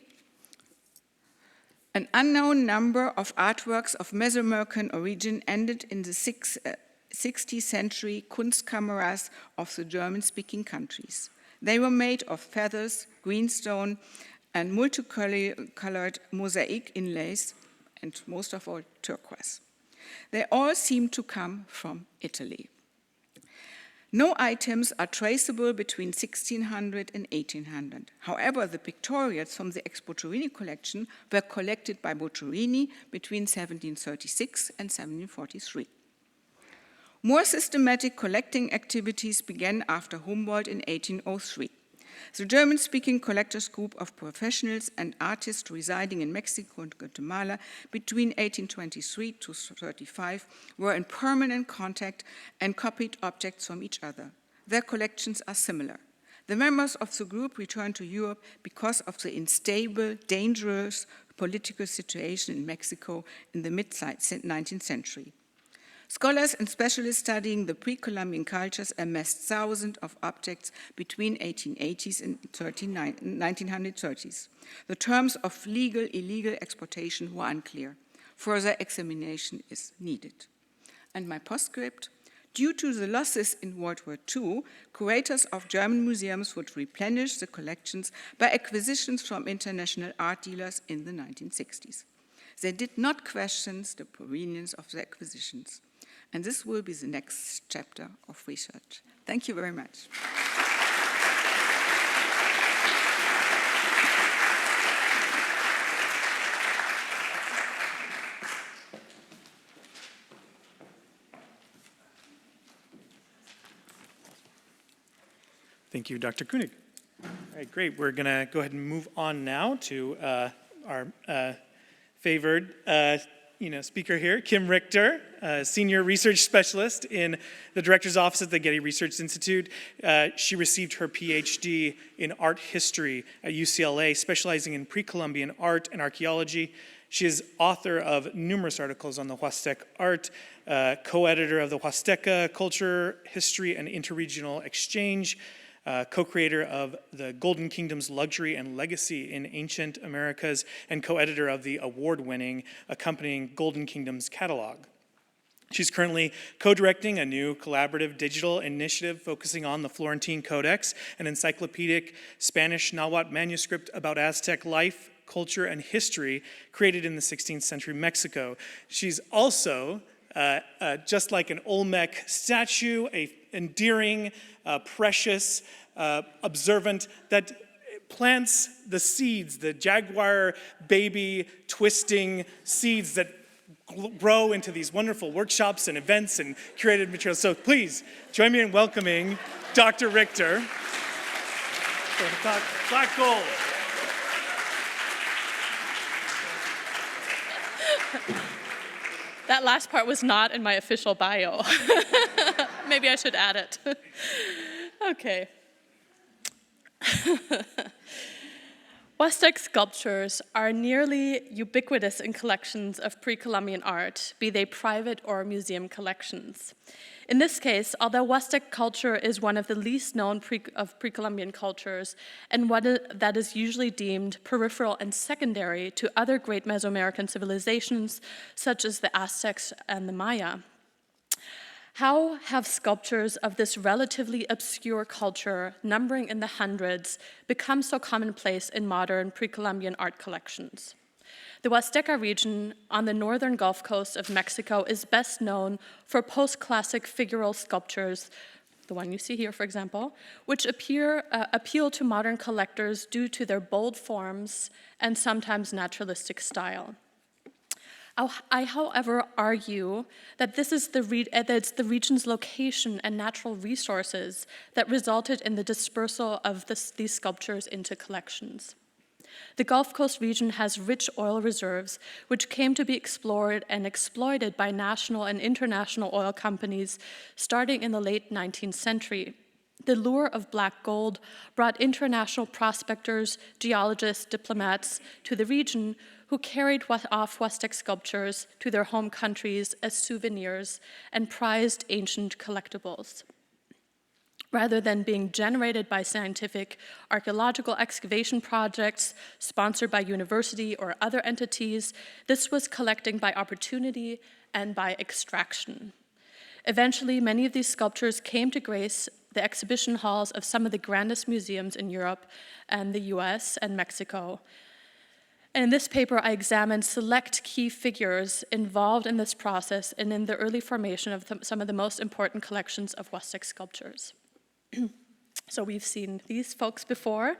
Speaker 3: an unknown number of artworks of Mesoamerican origin ended in the 16th century Kunstkameras of the German-speaking countries. They were made of feathers, greenstone, and multicolored mosaic inlays, and most of all, turquoise. They all seem to come from Italy. No items are traceable between 1600 and 1800. However, the pictorials from the ex-Boccherini collection were collected by Boccherini between 1736 and 1743. More systematic collecting activities began after Humboldt in 1803. The German-speaking collectors group of professionals and artists residing in Mexico and Guatemala between 1823 to 35 were in permanent contact and copied objects from each other. Their collections are similar. The members of the group returned to Europe because of the unstable, dangerous political situation in Mexico in the mid-19th century. Scholars and specialists studying the pre-Columbian cultures amassed thousands of objects between 1880s and 1930s. The terms of legal, illegal exportation were unclear. Further examination is needed. And my postscript: due to the losses in World War II, curators of German museums would replenish the collections by acquisitions from international art dealers in the 1960s. They did not question the provenience of the acquisitions. And this will be the next chapter of research. Thank you very much.
Speaker 1: Thank you, Dr. Koenig. All right, great. We're going to go ahead and move on now to our favored speaker here, Kim Richter, Senior Research Specialist in the Director's Office at the Getty Research Institute. She received her PhD in art history at UCLA, specializing in pre-Columbian art and archaeology. She is author of numerous articles on the Huastec art, co-editor of the Huasteca Culture, History, and Interregional Exchange, co-creator of the Golden Kingdom's Luxury and Legacy in Ancient Americas, and co-editor of the award-winning accompanying Golden Kingdom's catalog. She's currently co-directing a new collaborative digital initiative focusing on the Florentine Codex, an encyclopedic Spanish Nahuatl manuscript about Aztec life, culture, and history created in the 16th century Mexico. She's also, just like an Olmec statue, a endearing, precious, observant that plants the seeds, the jaguar baby twisting seeds that grow into these wonderful workshops and events and curated materials. So please join me in welcoming Dr. Richter for talk Black Gold.
Speaker 4: That last part was not in my official bio. Maybe I should add it. Okay. Huastec sculptures are nearly ubiquitous in collections of pre-Columbian art, be they private or museum collections. In this case, although Huastec culture is one of the least known of pre-Columbian cultures, and one that is usually deemed peripheral and secondary to other great Mesoamerican civilizations, such as the Aztecs and the Maya, how have sculptures of this relatively obscure culture, numbering in the hundreds, become so commonplace in modern pre-Columbian art collections? The Huasteca region on the northern Gulf Coast of Mexico is best known for post-classic figural sculptures, the one you see here, for example, which appeal to modern collectors due to their bold forms and sometimes naturalistic style. I, however, argue that it's the region's location and natural resources that resulted in the dispersal of these sculptures into collections. The Gulf Coast region has rich oil reserves, which came to be explored and exploited by national and international oil companies starting in the late 19th century. The lure of black gold brought international prospectors, geologists, diplomats to the region who carried off Huastec sculptures to their home countries as souvenirs and prized ancient collectibles. Rather than being generated by scientific archaeological excavation projects sponsored by university or other entities, this was collecting by opportunity and by extraction. Eventually, many of these sculptures came to grace the exhibition halls of some of the grandest museums in Europe and the US and Mexico. And in this paper, I examined select key figures involved in this process and in the early formation of some of the most important collections of Huastec sculptures. So we've seen these folks before.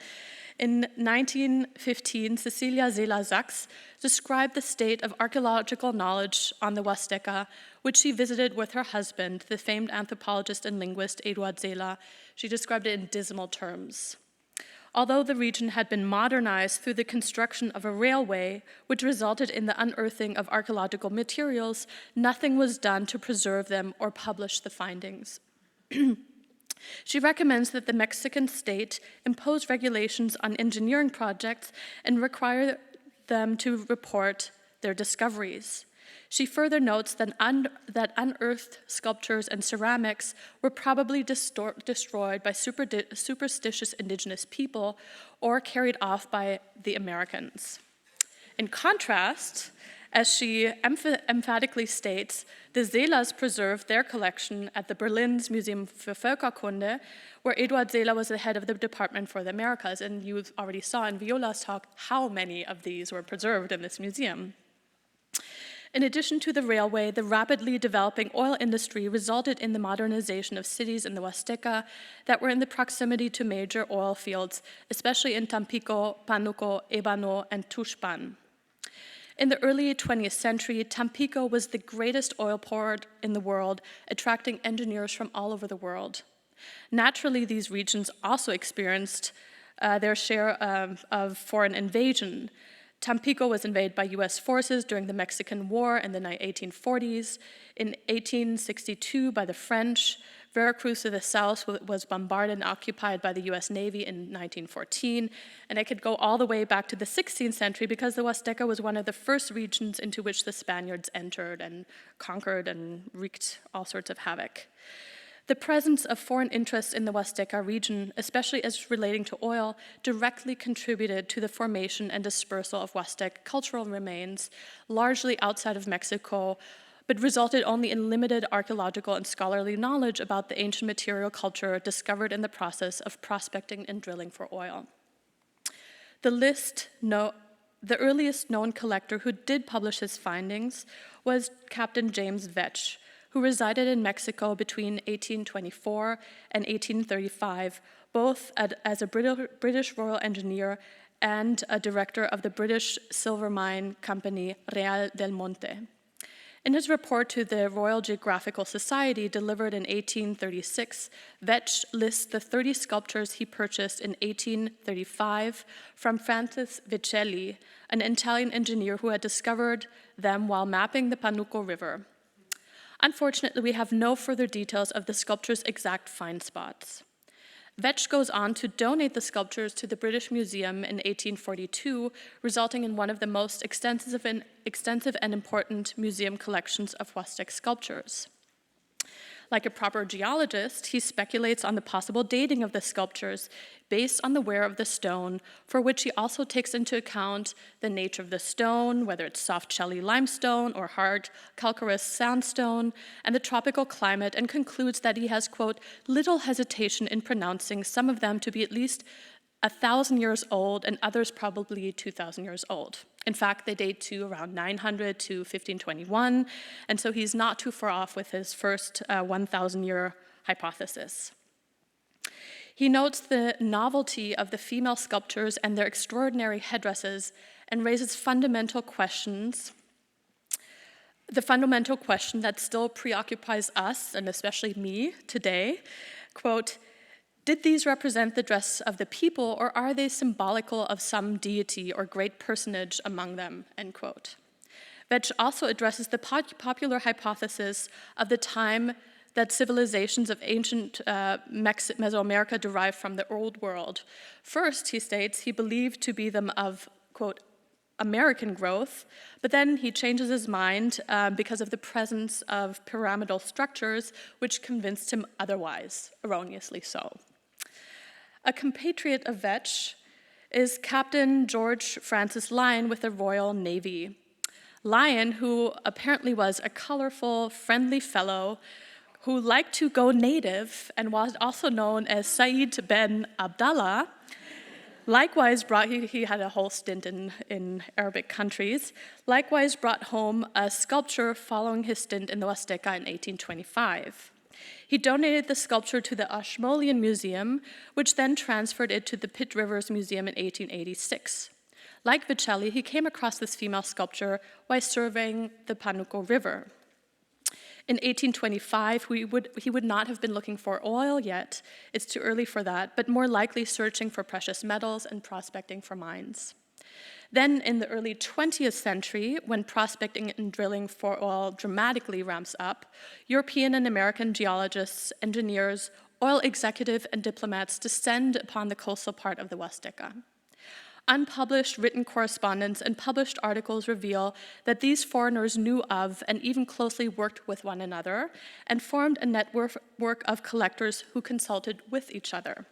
Speaker 4: In 1915, Cecilia Zela-Sachs described the state of archaeological knowledge on the Huasteca, which she visited with her husband, the famed anthropologist and linguist Eduard Zela. She described it in dismal terms. Although the region had been modernized through the construction of a railway, which resulted in the unearthing of archaeological materials, nothing was done to preserve them or publish the findings. She recommends that the Mexican state impose regulations on engineering projects and require them to report their discoveries. She further notes that unearthed sculptures and ceramics were probably destroyed by superstitious indigenous people or carried off by the Americans. In contrast, as she emphatically states, the Zelas preserved their collection at the Berlin's Museum für Völkerkunde, where Eduard Zela was the head of the Department for the Americas, and you already saw in Viola's talk how many of these were preserved in this museum. In addition to the railway, the rapidly developing oil industry resulted in the modernization of cities in the Huasteca that were in the proximity to major oil fields, especially in Tampico, Pánuco, Ébano, and Tuxpan. In the early 20th century, Tampico was the greatest oil port in the world, attracting engineers from all over the world. Naturally, these regions also experienced their share of foreign invasion. Tampico was invaded by US forces during the Mexican War in the 1840s. In 1862 by the French. Veracruz to the south was bombarded and occupied by the US Navy in 1914. And I could go all the way back to the 16th century because the Huasteca was one of the first regions into which the Spaniards entered and conquered and wreaked all sorts of havoc. The presence of foreign interests in the Huasteca region, especially as relating to oil, directly contributed to the formation and dispersal of Huastec cultural remains, largely outside of Mexico, but resulted only in limited archaeological and scholarly knowledge about the ancient material culture discovered in the process of prospecting and drilling for oil. The earliest known collector who did publish his findings was Captain James Vetch, who resided in Mexico between 1824 and 1835, both as a British Royal Engineer and a director of the British silver mine company Real del Monte. In his report to the Royal Geographical Society delivered in 1836, Vetch lists the 30 sculptures he purchased in 1835 from Francis Vicelli, an Italian engineer who had discovered them while mapping the Panuco River. Unfortunately, we have no further details of the sculpture's exact find spots. Vetch goes on to donate the sculptures to the British Museum in 1842, resulting in one of the most extensive and important museum collections of Huastec sculptures. Like a proper geologist, he speculates on the possible dating of the sculptures based on the wear of the stone, for which he also takes into account the nature of the stone, whether it's soft shelly limestone or hard calcareous sandstone, and the tropical climate, and concludes that he has, quote, little hesitation in pronouncing some of them to be at least 1,000 years old and others probably 2,000 years old. In fact, they date to around 900 to 1521, and so he's not too far off with his first 1,000-year hypothesis. He notes the novelty of the female sculptures and their extraordinary headdresses and raises fundamental questions. The fundamental question that still preoccupies us, and especially me today, quote, did these represent the dress of the people, or are they symbolical of some deity or great personage among them, end quote. Vetch also addresses the popular hypothesis of the time that civilizations of ancient Mesoamerica derived from the Old World. First, he states, he believed to be them of, quote, American growth, but then he changes his mind because of the presence of pyramidal structures, which convinced him otherwise, erroneously so. A compatriot of Vetch is Captain George Francis Lyon with the Royal Navy. Lyon, who apparently was a colorful, friendly fellow who liked to go native and was also known as Said Ben Abdallah, likewise he had a whole stint in Arabic countries, likewise brought home a sculpture following his stint in the Huasteca in 1825. He donated the sculpture to the Ashmolean Museum, which then transferred it to the Pitt Rivers Museum in 1886. Like Vicelli, he came across this female sculpture while surveying the Panuco River. In 1825, he would not have been looking for oil yet, it's too early for that, but more likely searching for precious metals and prospecting for mines. Then in the early 20th century, when prospecting and drilling for oil dramatically ramps up, European and American geologists, engineers, oil executive, and diplomats descend upon the coastal part of the Huasteca. Unpublished written correspondence and published articles reveal that these foreigners knew of and even closely worked with one another and formed a network of collectors who consulted with each other.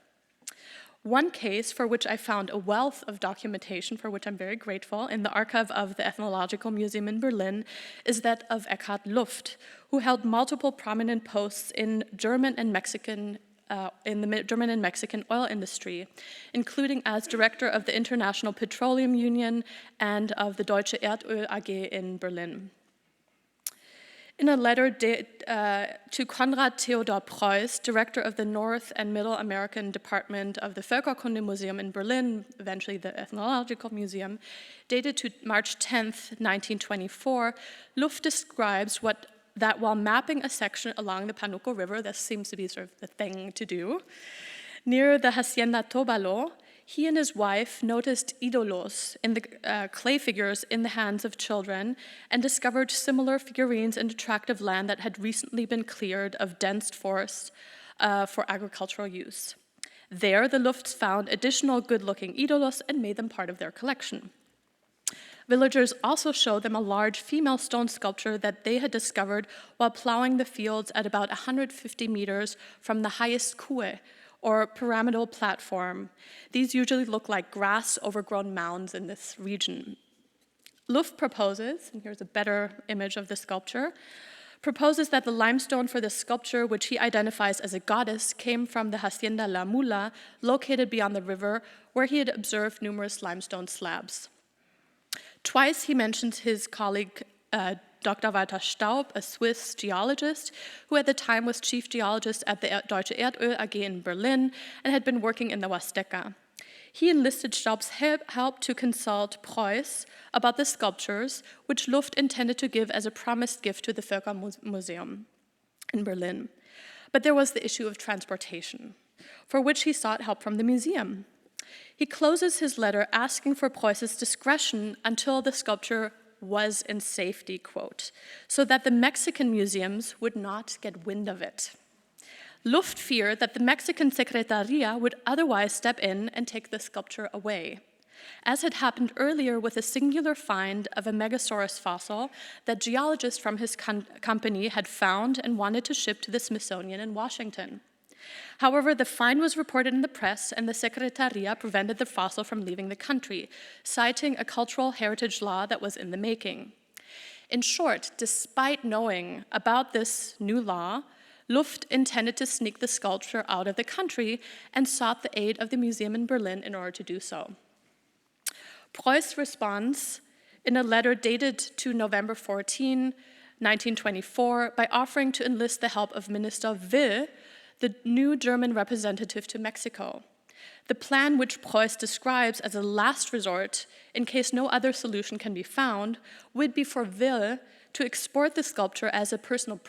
Speaker 4: One case for which I found a wealth of documentation, for which I'm very grateful, in the archive of the Ethnological Museum in Berlin, is that of Eckhard Luft, who held multiple prominent posts in German and Mexican oil industry, including as director of the International Petroleum Union and of the Deutsche Erdöl AG in Berlin. In a letter to Konrad Theodor Preuss, director of the North and Middle American Department of the Völkerkunde Museum in Berlin, eventually the Ethnological Museum, dated to March 10th, 1924, Luft describes that while mapping a section along the Panuco River, this seems to be sort of the thing to do, near the Hacienda Tobalo, he and his wife noticed ídolos in the clay figures in the hands of children and discovered similar figurines in a tract of land that had recently been cleared of dense forest for agricultural use. There, the Lufts found additional good-looking ídolos and made them part of their collection. Villagers also showed them a large female stone sculpture that they had discovered while plowing the fields at about 150 meters from the highest kuhe, or pyramidal platform. These usually look like grass overgrown mounds in this region. Luft proposes, and here's a better image of the sculpture, proposes that the limestone for the sculpture, which he identifies as a goddess, came from the Hacienda La Mula, located beyond the river, where he had observed numerous limestone slabs. Twice he mentions his colleague, Dr. Walter Staub, a Swiss geologist, who at the time was chief geologist at the Deutsche Erdöl AG in Berlin and had been working in the Huastec. He enlisted Staub's help to consult Preuss about the sculptures, which Luft intended to give as a promised gift to the Völkermuseum in Berlin. But there was the issue of transportation, for which he sought help from the museum. He closes his letter asking for Preuss's discretion until the sculpture was in safety, quote, so that the Mexican museums would not get wind of it. Luft feared that the Mexican Secretaría would otherwise step in and take the sculpture away, as had happened earlier with a singular find of a Megasaurus fossil that geologists from his company had found and wanted to ship to the Smithsonian in Washington. However, the find was reported in the press, and the Secretaría prevented the fossil from leaving the country, citing a cultural heritage law that was in the making. In short, despite knowing about this new law, Luft intended to sneak the sculpture out of the country and sought the aid of the museum in Berlin in order to do so. Preuss responds in a letter dated to November 14, 1924, by offering to enlist the help of Minister Will, the new German representative to Mexico. The plan, which Preuss describes as a last resort in case no other solution can be found, would be for Will to export the sculpture as a personal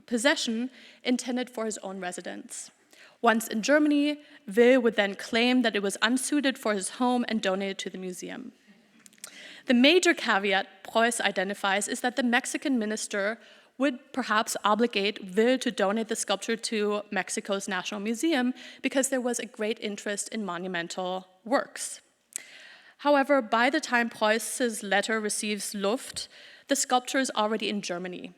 Speaker 4: possession intended for his own residence. Once in Germany, Will would then claim that it was unsuited for his home and donate it to the museum. The major caveat Preuss identifies is that the Mexican minister would perhaps obligate Will to donate the sculpture to Mexico's National Museum because there was a great interest in monumental works. However, by the time Preuss's letter receives Luft, the sculpture is already in Germany.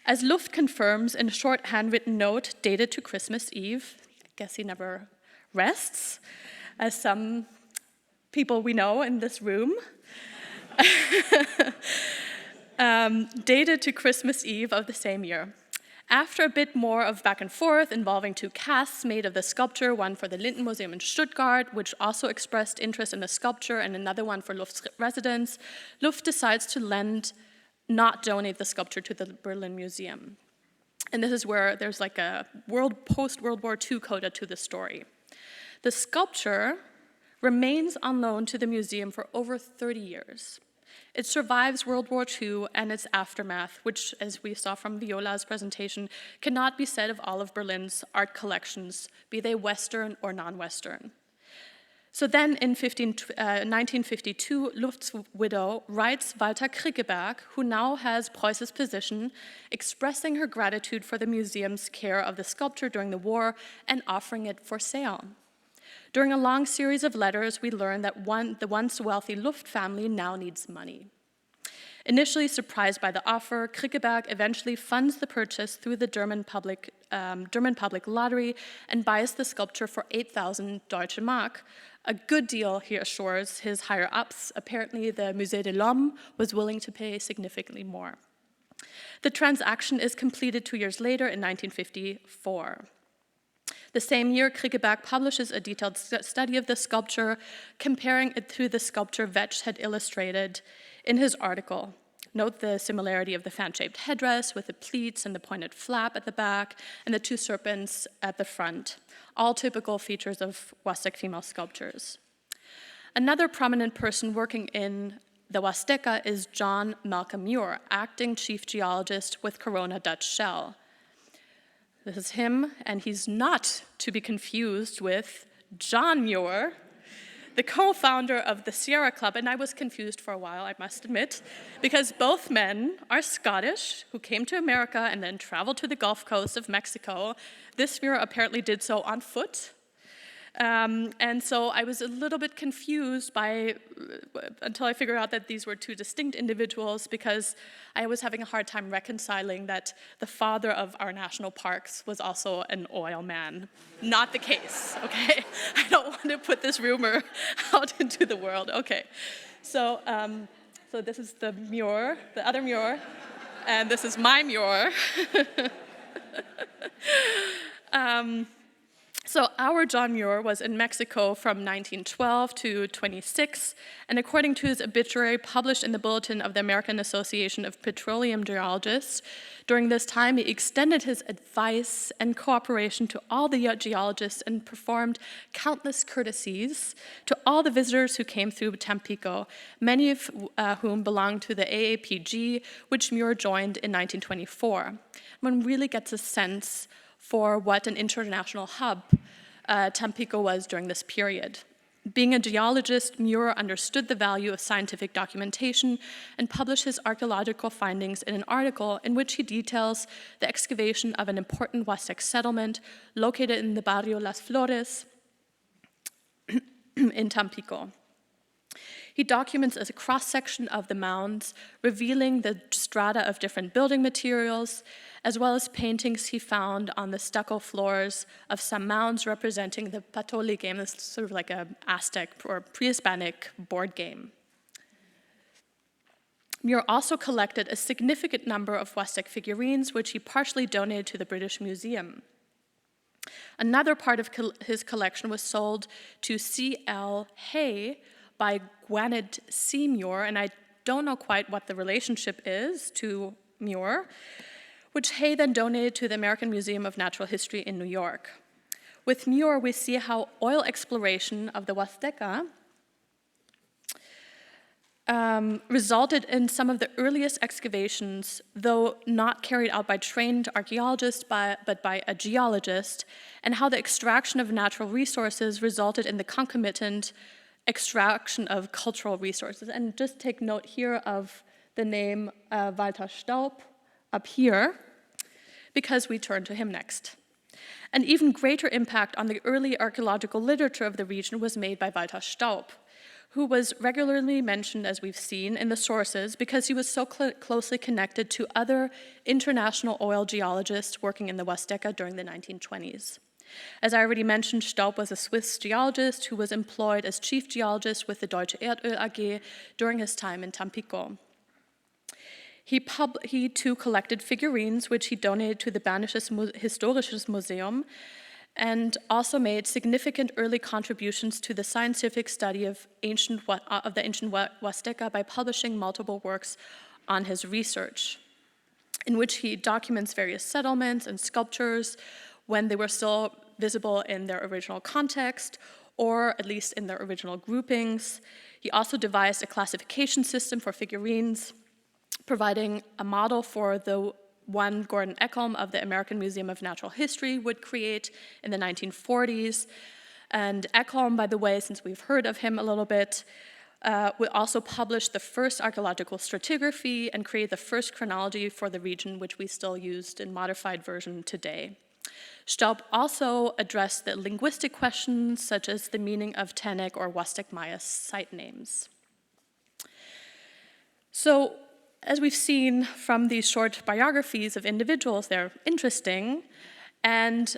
Speaker 4: As Luft confirms in a short handwritten note dated to Christmas Eve, I guess he never rests, as some people we know in this room, dated to Christmas Eve of the same year. After a bit more of back and forth involving two casts made of the sculpture, one for the Linden Museum in Stuttgart, which also expressed interest in the sculpture, and another one for Luft's residence, Luft decides to not donate the sculpture to the Berlin Museum. And this is where there's like a post-World War II coda to the story. The sculpture remains on loan to the museum for over 30 years. It survives World War II and its aftermath, which, as we saw from Viola's presentation, cannot be said of all of Berlin's art collections, be they Western or non-Western. So then in 1952, Luft's widow writes Walter Krickeberg, who now has Preuss's position, expressing her gratitude for the museum's care of the sculpture during the war and offering it for sale. During a long series of letters, we learn that the once wealthy Luft family now needs money. Initially surprised by the offer, Krickeberg eventually funds the purchase through the German public lottery and buys the sculpture for 8,000 Deutsche Mark. A good deal, he assures his higher-ups. Apparently, the Musée de l'Homme was willing to pay significantly more. The transaction is completed 2 years later in 1954. The same year, Krickeberg publishes a detailed study of the sculpture, comparing it to the sculpture Vetch had illustrated in his article. Note the similarity of the fan-shaped headdress with the pleats and the pointed flap at the back and the two serpents at the front, all typical features of Huastec female sculptures. Another prominent person working in the Huasteca is John Malcolm Muir, acting chief geologist with Corona Dutch Shell. This is him, and he's not to be confused with John Muir, the co-founder of the Sierra Club, and I was confused for a while, I must admit, because both men are Scottish, who came to America and then traveled to the Gulf Coast of Mexico. This Muir apparently did so on foot, And so I was a little bit confused until I figured out that these were two distinct individuals, because I was having a hard time reconciling that the father of our national parks was also an oil man. Not the case, okay? I don't want to put this rumor out into the world, okay. So, so this is the Muir, the other Muir, and this is my Muir. So our John Muir was in Mexico from 1912 to 26, and according to his obituary published in the Bulletin of the American Association of Petroleum Geologists, during this time he extended his advice and cooperation to all the geologists and performed countless courtesies to all the visitors who came through Tampico, many of whom belonged to the AAPG, which Muir joined in 1924. One really gets a sense for what an international hub Tampico was during this period. Being a geologist, Muir understood the value of scientific documentation and published his archaeological findings in an article in which he details the excavation of an important Huastec settlement located in the barrio Las Flores in Tampico. He documents a cross-section of the mounds, revealing the strata of different building materials, as well as paintings he found on the stucco floors of some mounds representing the patoli game. This is sort of like an Aztec or Pre-Hispanic board game. Muir also collected a significant number of Huastec figurines, which he partially donated to the British Museum. Another part of his collection was sold to C.L. Hay by Gwaned C. Muir, and I don't know quite what the relationship is to Muir, which Hay then donated to the American Museum of Natural History in New York. With Muir, we see how oil exploration of the Huasteca resulted in some of the earliest excavations, though not carried out by trained archaeologists, but by a geologist, and how the extraction of natural resources resulted in the concomitant extraction of cultural resources. And just take note here of the name Walter Staub up here, because we turn to him next. An even greater impact on the early archaeological literature of the region was made by Walter Staub, who was regularly mentioned, as we've seen, in the sources because he was so closely connected to other international oil geologists working in the Huasteca during the 1920s. As I already mentioned, Staub was a Swiss geologist who was employed as chief geologist with the Deutsche Erdöl AG during his time in Tampico. He too collected figurines, which he donated to the Bernisches Historisches Museum, and also made significant early contributions to the scientific study of the ancient Huasteca by publishing multiple works on his research, in which he documents various settlements and sculptures when they were still visible in their original context, or at least in their original groupings. He also devised a classification system for figurines, providing a model for the one Gordon Ekholm of the American Museum of Natural History would create in the 1940s. And Ekholm, by the way, since we've heard of him a little bit, would also publish the first archaeological stratigraphy and create the first chronology for the region, which we still used in modified version today. Staub also addressed the linguistic questions, such as the meaning of Tenec or Huastec Maya site names. So, as we've seen from these short biographies of individuals, they're interesting, and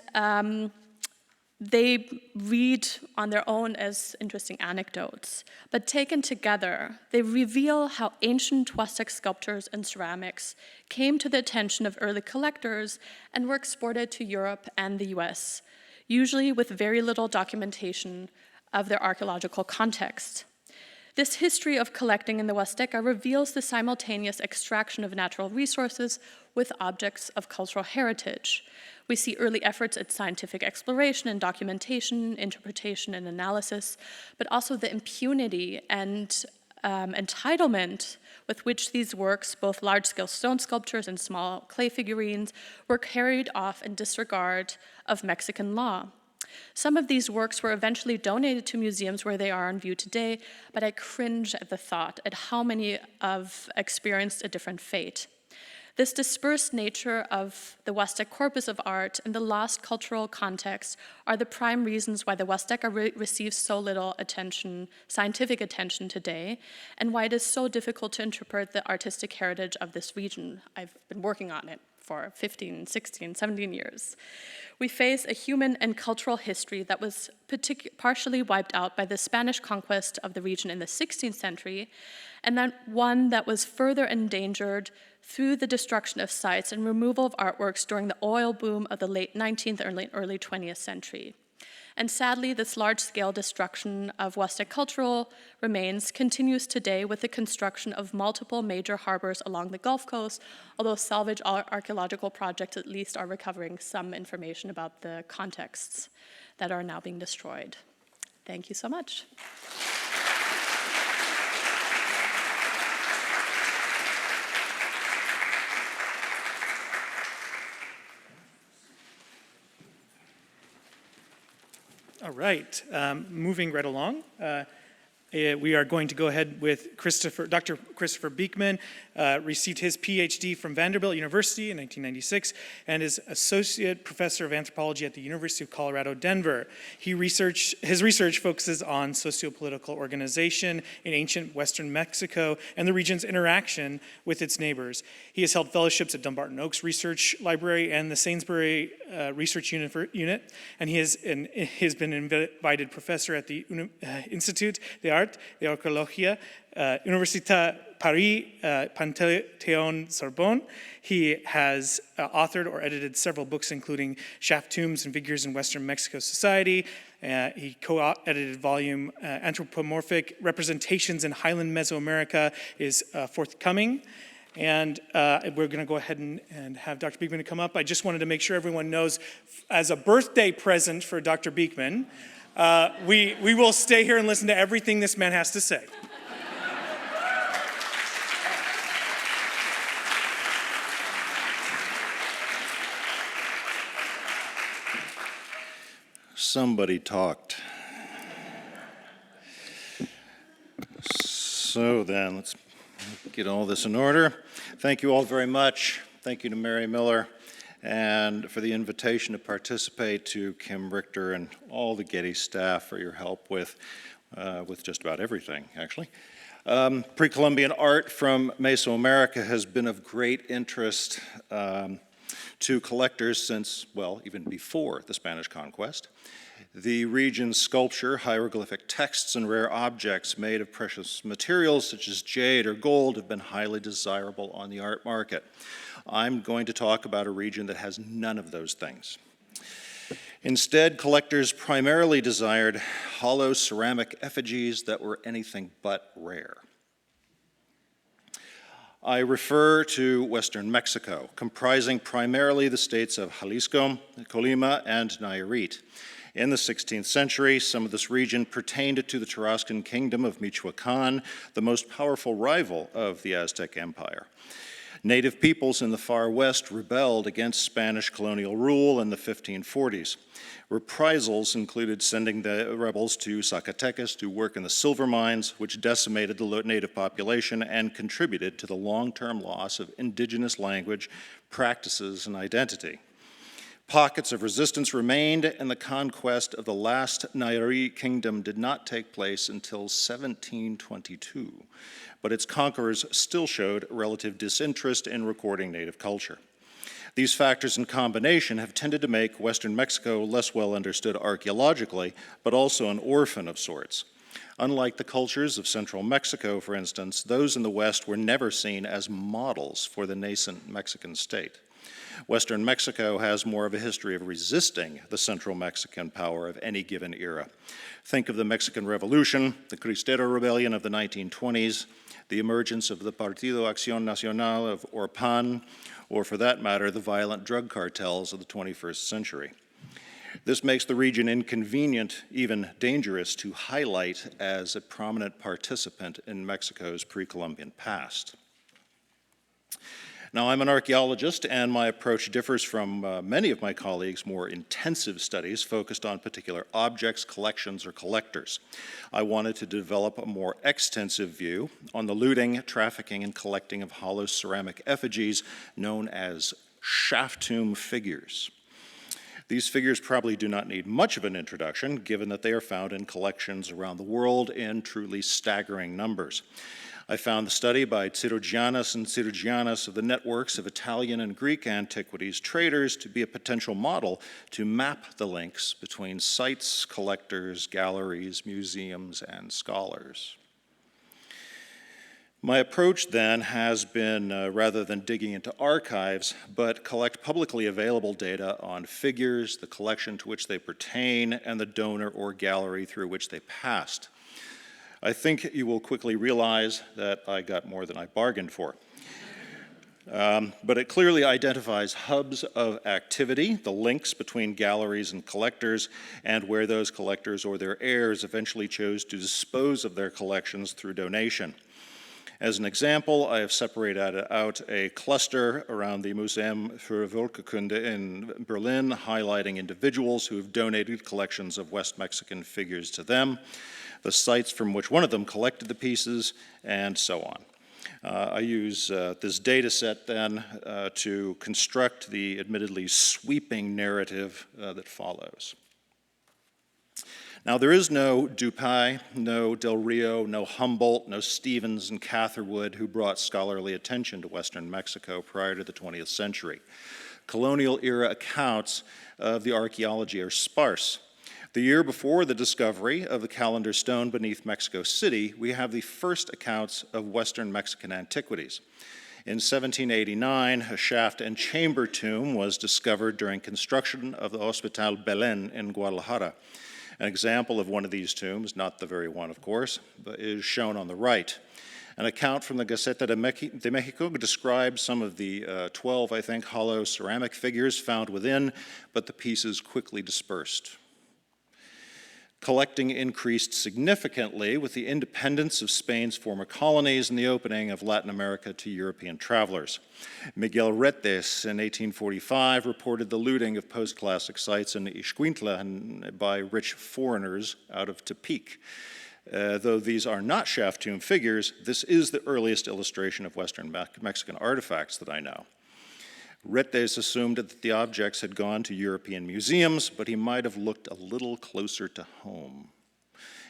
Speaker 4: they read on their own as interesting anecdotes. But taken together, they reveal how ancient Huastec sculptures and ceramics came to the attention of early collectors and were exported to Europe and the US, usually with very little documentation of their archaeological context. This history of collecting in the Huasteca reveals the simultaneous extraction of natural resources with objects of cultural heritage. We see early efforts at scientific exploration and documentation, interpretation and analysis, but also the impunity and entitlement with which these works, both large-scale stone sculptures and small clay figurines, were carried off in disregard of Mexican law. Some of these works were eventually donated to museums where they are on view today, but I cringe at the thought at how many have experienced a different fate. This dispersed nature of the Huastec corpus of art and the lost cultural context are the prime reasons why the Huasteca receives so little attention, scientific attention today, and why it is so difficult to interpret the artistic heritage of this region. I've been working on it for 15, 16, 17 years. We face a human and cultural history that was partially wiped out by the Spanish conquest of the region in the 16th century, and then one that was further endangered through the destruction of sites and removal of artworks during the oil boom of the late 19th and early 20th century. And sadly, this large-scale destruction of Huastec cultural remains continues today with the construction of multiple major harbors along the Gulf Coast, although salvage archaeological projects at least are recovering some information about the contexts that are now being destroyed. Thank you so much.
Speaker 1: All right, moving right along. We are going to go ahead with Dr. Christopher Beekman, received his PhD from Vanderbilt University in 1996 and is Associate Professor of Anthropology at the University of Colorado, Denver. His research focuses on sociopolitical organization in ancient Western Mexico and the region's interaction with its neighbors. He has held fellowships at Dumbarton Oaks Research Library and the Sainsbury Research Unit, and he has been invited professor at the Institut d'Art et Archéologie, Universitat Paris, Panthéon Sorbonne. He has authored or edited several books, including Shaft Tombs and Figures in Western Mexico Society. He co-edited volume Anthropomorphic Representations in Highland Mesoamerica is forthcoming. And we're going to go ahead and have Dr. Beekman come up. I just wanted to make sure everyone knows, as a birthday present for Dr. Beekman, we will stay here and listen to everything this man has to say.
Speaker 5: Somebody talked. So then, let's get all this in order. Thank you all very much. Thank you to Mary Miller and for the invitation to participate, to Kim Richter and all the Getty staff for your help with just about everything, actually. Pre-Columbian art from Mesoamerica has been of great interest to collectors since, well, even before the Spanish conquest. The region's sculpture, hieroglyphic texts, and rare objects made of precious materials such as jade or gold have been highly desirable on the art market. I'm going to talk about a region that has none of those things. Instead, collectors primarily desired hollow ceramic effigies that were anything but rare. I refer to Western Mexico, comprising primarily the states of Jalisco, Colima, and Nayarit. In the 16th century, some of this region pertained to the Tarascan kingdom of Michoacan, the most powerful rival of the Aztec Empire. Native peoples in the far west rebelled against Spanish colonial rule in the 1540s. Reprisals included sending the rebels to Zacatecas to work in the silver mines, which decimated the native population and contributed to the long-term loss of indigenous language, practices, and identity. Pockets of resistance remained, and the conquest of the last Nayarit kingdom did not take place until 1722, but its conquerors still showed relative disinterest in recording native culture. These factors in combination have tended to make Western Mexico less well understood archaeologically, but also an orphan of sorts. Unlike the cultures of central Mexico, for instance, those in the West were never seen as models for the nascent Mexican state. Western Mexico has more of a history of resisting the central Mexican power of any given era. Think of the Mexican Revolution, the Cristero Rebellion of the 1920s, the emergence of the Partido Acción Nacional or PAN, or for that matter, the violent drug cartels of the 21st century. This makes the region inconvenient, even dangerous, to highlight as a prominent participant in Mexico's pre-Columbian past. Now, I'm an archaeologist, and my approach differs from many of my colleagues' more intensive studies focused on particular objects, collections, or collectors. I wanted to develop a more extensive view on the looting, trafficking, and collecting of hollow ceramic effigies known as shaft tomb figures. These figures probably do not need much of an introduction, given that they are found in collections around the world in truly staggering numbers. I found the study by Tsirogiannis and Tsirogiannis of the networks of Italian and Greek antiquities traders to be a potential model to map the links between sites, collectors, galleries, museums, and scholars. My approach then has been, rather than digging into archives, but collect publicly available data on figures, the collection to which they pertain, and the donor or gallery through which they passed. I think you will quickly realize that I got more than I bargained for. But it clearly identifies hubs of activity, the links between galleries and collectors, and where those collectors or their heirs eventually chose to dispose of their collections through donation. As an example, I have separated out a cluster around the Museum für Völkerkunde in Berlin, highlighting individuals who have donated collections of West Mexican figures to them, the sites from which one of them collected the pieces, and so on. I use this data set then to construct the admittedly sweeping narrative that follows. Now, there is no Dupuy, no Del Rio, no Humboldt, no Stevens and Catherwood who brought scholarly attention to Western Mexico prior to the 20th century. Colonial era accounts of the archaeology are sparse. The year before the discovery of the calendar stone beneath Mexico City, we have the first accounts of Western Mexican antiquities. In 1789, a shaft and chamber tomb was discovered during construction of the Hospital Belén in Guadalajara. An example of one of these tombs, not the very one, of course, but is shown on the right. An account from the Gaceta de Mexico describes some of the 12, I think, hollow ceramic figures found within, but the pieces quickly dispersed. Collecting increased significantly with the independence of Spain's former colonies and the opening of Latin America to European travelers. Miguel Retes in 1845 reported the looting of post-classic sites in Ixcuintla by rich foreigners out of Tepic. Though these are not shaft tomb figures, this is the earliest illustration of Western Mexican artifacts that I know. Retes assumed that the objects had gone to European museums, but he might have looked a little closer to home.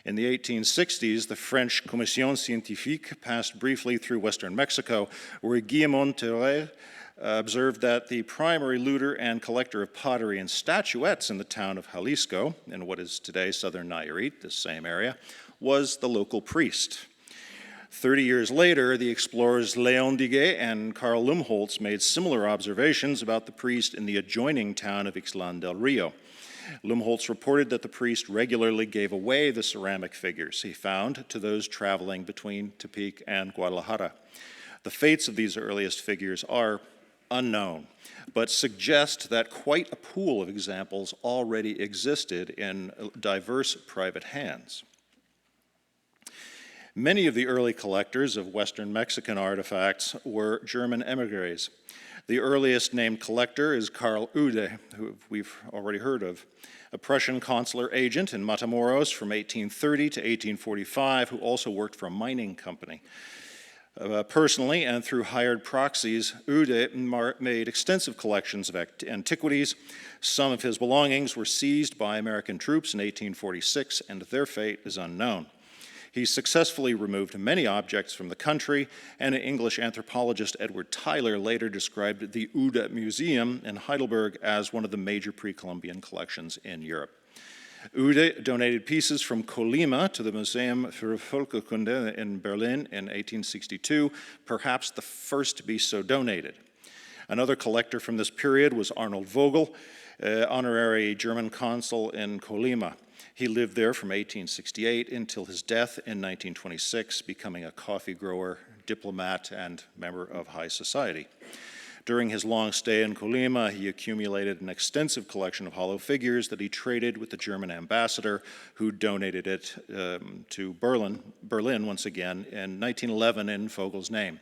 Speaker 5: In the 1860s, the French Commission Scientifique passed briefly through Western Mexico, where Guillemot Terre observed that the primary looter and collector of pottery and statuettes in the town of Jalisco, in what is today southern Nayarit, this same area, was the local priest. 30 years later, the explorers Léon Diguet and Carl Lumholtz made similar observations about the priest in the adjoining town of Ixtlan del Rio. Lumholtz reported that the priest regularly gave away the ceramic figures he found to those traveling between Tepic and Guadalajara. The fates of these earliest figures are unknown, but suggest that quite a pool of examples already existed in diverse private hands. Many of the early collectors of Western Mexican artifacts were German emigres. The earliest named collector is Karl Ude, who we've already heard of, a Prussian consular agent in Matamoros from 1830 to 1845, who also worked for a mining company. Personally and through hired proxies, Ude made extensive collections of antiquities. Some of his belongings were seized by American troops in 1846, and their fate is unknown. He successfully removed many objects from the country, and English anthropologist Edward Tyler later described the Ude Museum in Heidelberg as one of the major pre-Columbian collections in Europe. Ude donated pieces from Colima to the Museum für Völkerkunde in Berlin in 1862, perhaps the first to be so donated. Another collector from this period was Arnold Vogel, honorary German consul in Colima. He lived there from 1868 until his death in 1926, becoming a coffee grower, diplomat, and member of high society. During his long stay in Colima, he accumulated an extensive collection of hollow figures that he traded with the German ambassador, who donated it to Berlin once again in 1911 in Vogel's name.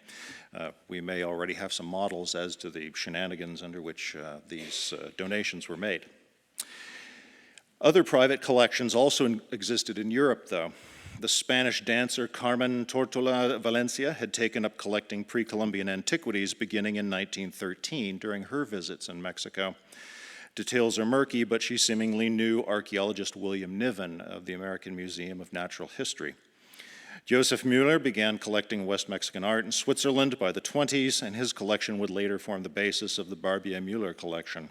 Speaker 5: We may already have some models as to the shenanigans under which these donations were made. Other private collections also existed in Europe, though. The Spanish dancer Carmen Tortola Valencia had taken up collecting pre-Columbian antiquities beginning in 1913 during her visits in Mexico. Details are murky, but she seemingly knew archaeologist William Niven of the American Museum of Natural History. Joseph Müller began collecting West Mexican art in Switzerland by the 20s, and his collection would later form the basis of the Barbier-Müller collection.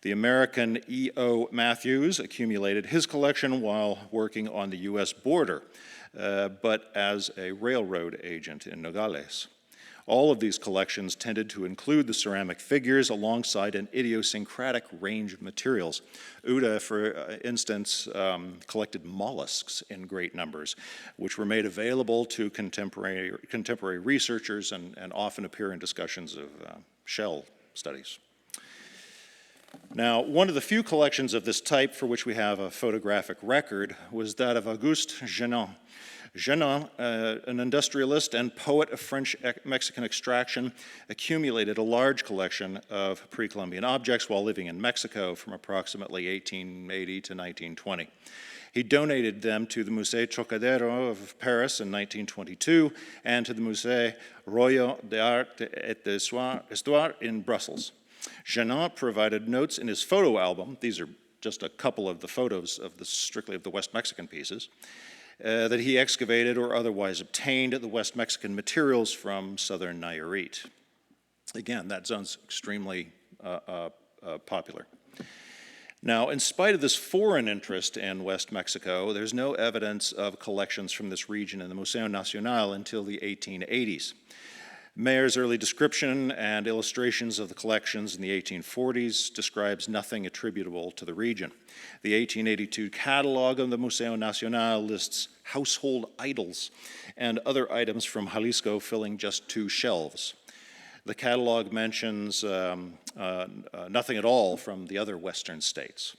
Speaker 5: The American E.O. Matthews accumulated his collection while working on the U.S. border, but as a railroad agent in Nogales. All of these collections tended to include the ceramic figures alongside an idiosyncratic range of materials. Uda, for instance, collected mollusks in great numbers, which were made available to contemporary researchers and often appear in discussions of shell studies. Now, one of the few collections of this type for which we have a photographic record was that of Auguste Genin. Genin, an industrialist and poet of French-Mexican extraction, accumulated a large collection of pre-Columbian objects while living in Mexico from approximately 1880 to 1920. He donated them to the Musée Trocadero of Paris in 1922 and to the Musée Royal d'Art et d'Histoire in Brussels. Genin provided notes in his photo album, these are just a couple of the photos of strictly of the West Mexican pieces, that he excavated or otherwise obtained the West Mexican materials from southern Nayarit. Again, that sounds extremely popular. Now, in spite of this foreign interest in West Mexico, there's no evidence of collections from this region in the Museo Nacional until the 1880s. Mayer's early description and illustrations of the collections in the 1840s describes nothing attributable to the region. The 1882 catalog of the Museo Nacional lists household idols and other items from Jalisco filling just 2 shelves. The catalog mentions nothing at all from the other western states.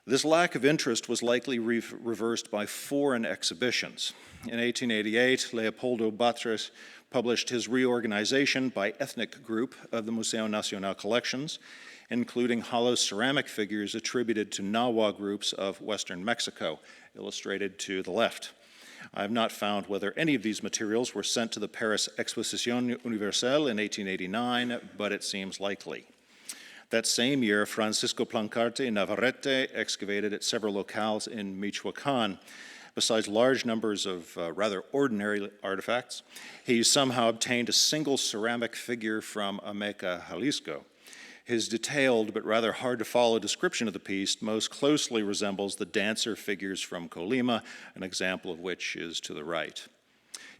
Speaker 5: This lack of interest was likely reversed by foreign exhibitions. In 1888, Leopoldo Batres published his reorganization by ethnic group of the Museo Nacional collections, including hollow ceramic figures attributed to Nahua groups of Western Mexico, illustrated to the left. I have not found whether any of these materials were sent to the Paris Exposition Universelle in 1889, but it seems likely. That same year, Francisco Plancarte Navarrete excavated at several locales in Michoacan. Besides large numbers of rather ordinary artifacts, he somehow obtained a single ceramic figure from Ameca, Jalisco. His detailed but rather hard to follow description of the piece most closely resembles the dancer figures from Colima, an example of which is to the right.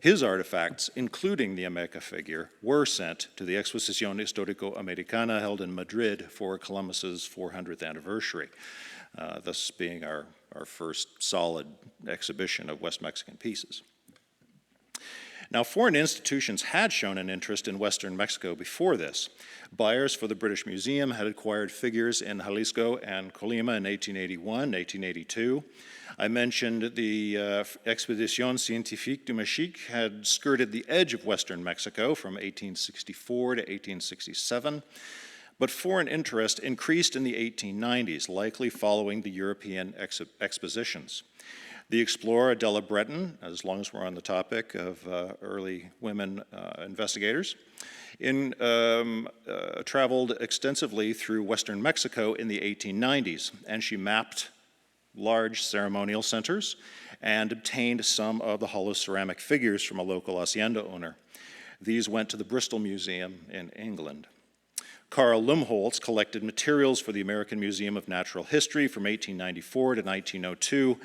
Speaker 5: His artifacts, including the Ameca figure, were sent to the Exposición Histórico-Americana held in Madrid for Columbus's 400th anniversary, thus being our first solid exhibition of West Mexican pieces. Now, foreign institutions had shown an interest in Western Mexico before this. Buyers for the British Museum had acquired figures in Jalisco and Colima in 1881, 1882. I mentioned the Expedición Científique du Mexique had skirted the edge of Western Mexico from 1864 to 1867. But foreign interest increased in the 1890s, likely following the European expositions. The explorer Della Breton, as long as we're on the topic of early women investigators, traveled extensively through Western Mexico in the 1890s, and she mapped large ceremonial centers and obtained some of the hollow ceramic figures from a local hacienda owner. These went to the Bristol Museum in England. Carl Lumholtz collected materials for the American Museum of Natural History from 1894 to 1902,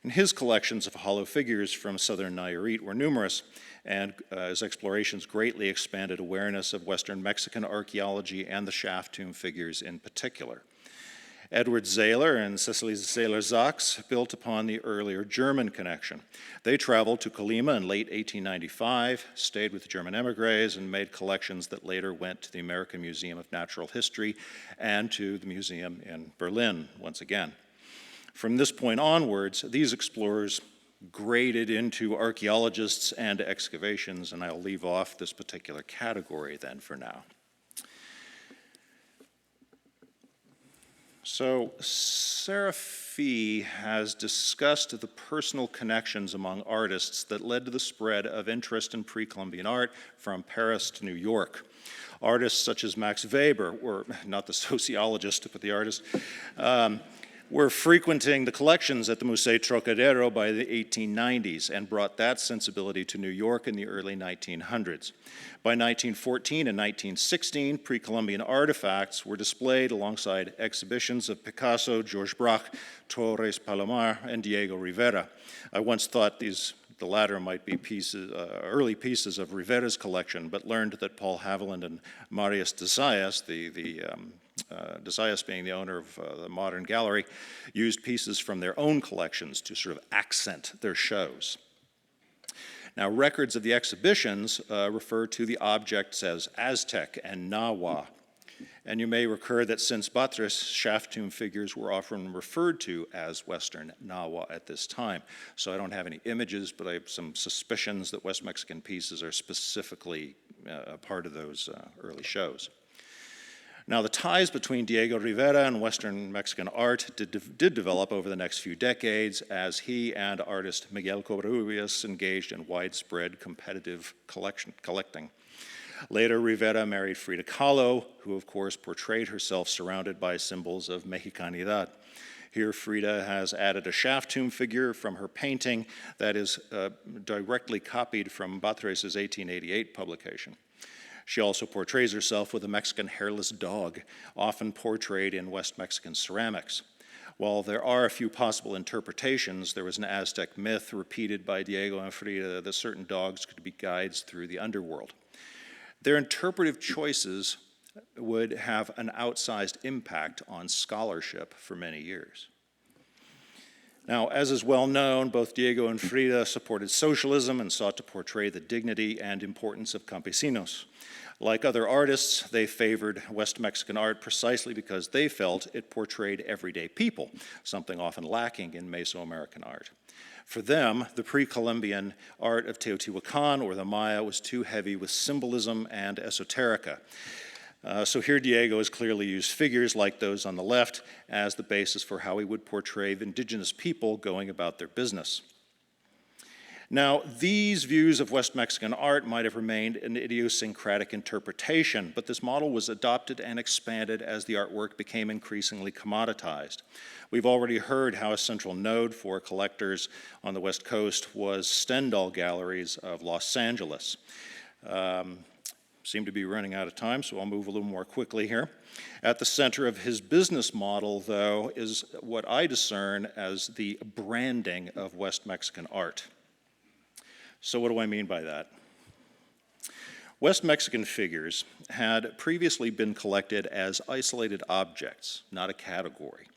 Speaker 5: and his collections of hollow figures from southern Nayarit were numerous, and his explorations greatly expanded awareness of Western Mexican archaeology and the shaft tomb figures in particular. Edward Zähler and Cecily Zähler-Sachs built upon the earlier German connection. They traveled to Colima in late 1895, stayed with German émigrés, and made collections that later went to the American Museum of Natural History and to the museum in Berlin once again. From this point onwards, these explorers graded into archaeologists and excavations, and I'll leave off this particular category then for now. So Sarah Fee has discussed the personal connections among artists that led to the spread of interest in pre-Columbian art from Paris to New York. Artists such as Max Weber, or not the sociologist, but the artist, were frequenting the collections at the Musée Trocadero by the 1890s and brought that sensibility to New York in the early 1900s. By 1914 and 1916, pre-Columbian artifacts were displayed alongside exhibitions of Picasso, Georges Braque, Torres Palomar, and Diego Rivera. I once thought the latter might be early pieces of Rivera's collection, but learned that Paul Haviland and Marius de Zayas, de Zayas being the owner of the modern gallery, used pieces from their own collections to sort of accent their shows. Now, records of the exhibitions refer to the objects as Aztec and Nahua. And you may recur that since Batres, shaft tomb figures were often referred to as Western Nahua at this time. So I don't have any images, but I have some suspicions that West Mexican pieces are specifically a part of those early shows. Now, the ties between Diego Rivera and Western Mexican art did develop over the next few decades as he and artist Miguel Covarrubias engaged in widespread competitive collecting. Later, Rivera married Frida Kahlo, who of course portrayed herself surrounded by symbols of Mexicanidad. Here, Frida has added a shaft tomb figure from her painting that is directly copied from Batres' 1888 publication. She also portrays herself with a Mexican hairless dog, often portrayed in West Mexican ceramics. While there are a few possible interpretations, there was an Aztec myth repeated by Diego and Frida that certain dogs could be guides through the underworld. Their interpretive choices would have an outsized impact on scholarship for many years. Now, as is well known, both Diego and Frida supported socialism and sought to portray the dignity and importance of campesinos. Like other artists, they favored West Mexican art precisely because they felt it portrayed everyday people, something often lacking in Mesoamerican art. For them, the pre-Columbian art of Teotihuacan or the Maya was too heavy with symbolism and esoterica. So here Diego has clearly used figures like those on the left as the basis for how he would portray indigenous people going about their business. Now, these views of West Mexican art might have remained an idiosyncratic interpretation, but this model was adopted and expanded as the artwork became increasingly commoditized. We've already heard how a central node for collectors on the West Coast was Stendahl Galleries of Los Angeles. Seem to be running out of time, so I'll move a little more quickly here. At the center of his business model, though, is what I discern as the branding of West Mexican art. So what do I mean by that? West Mexican figures had previously been collected as isolated objects, not a category.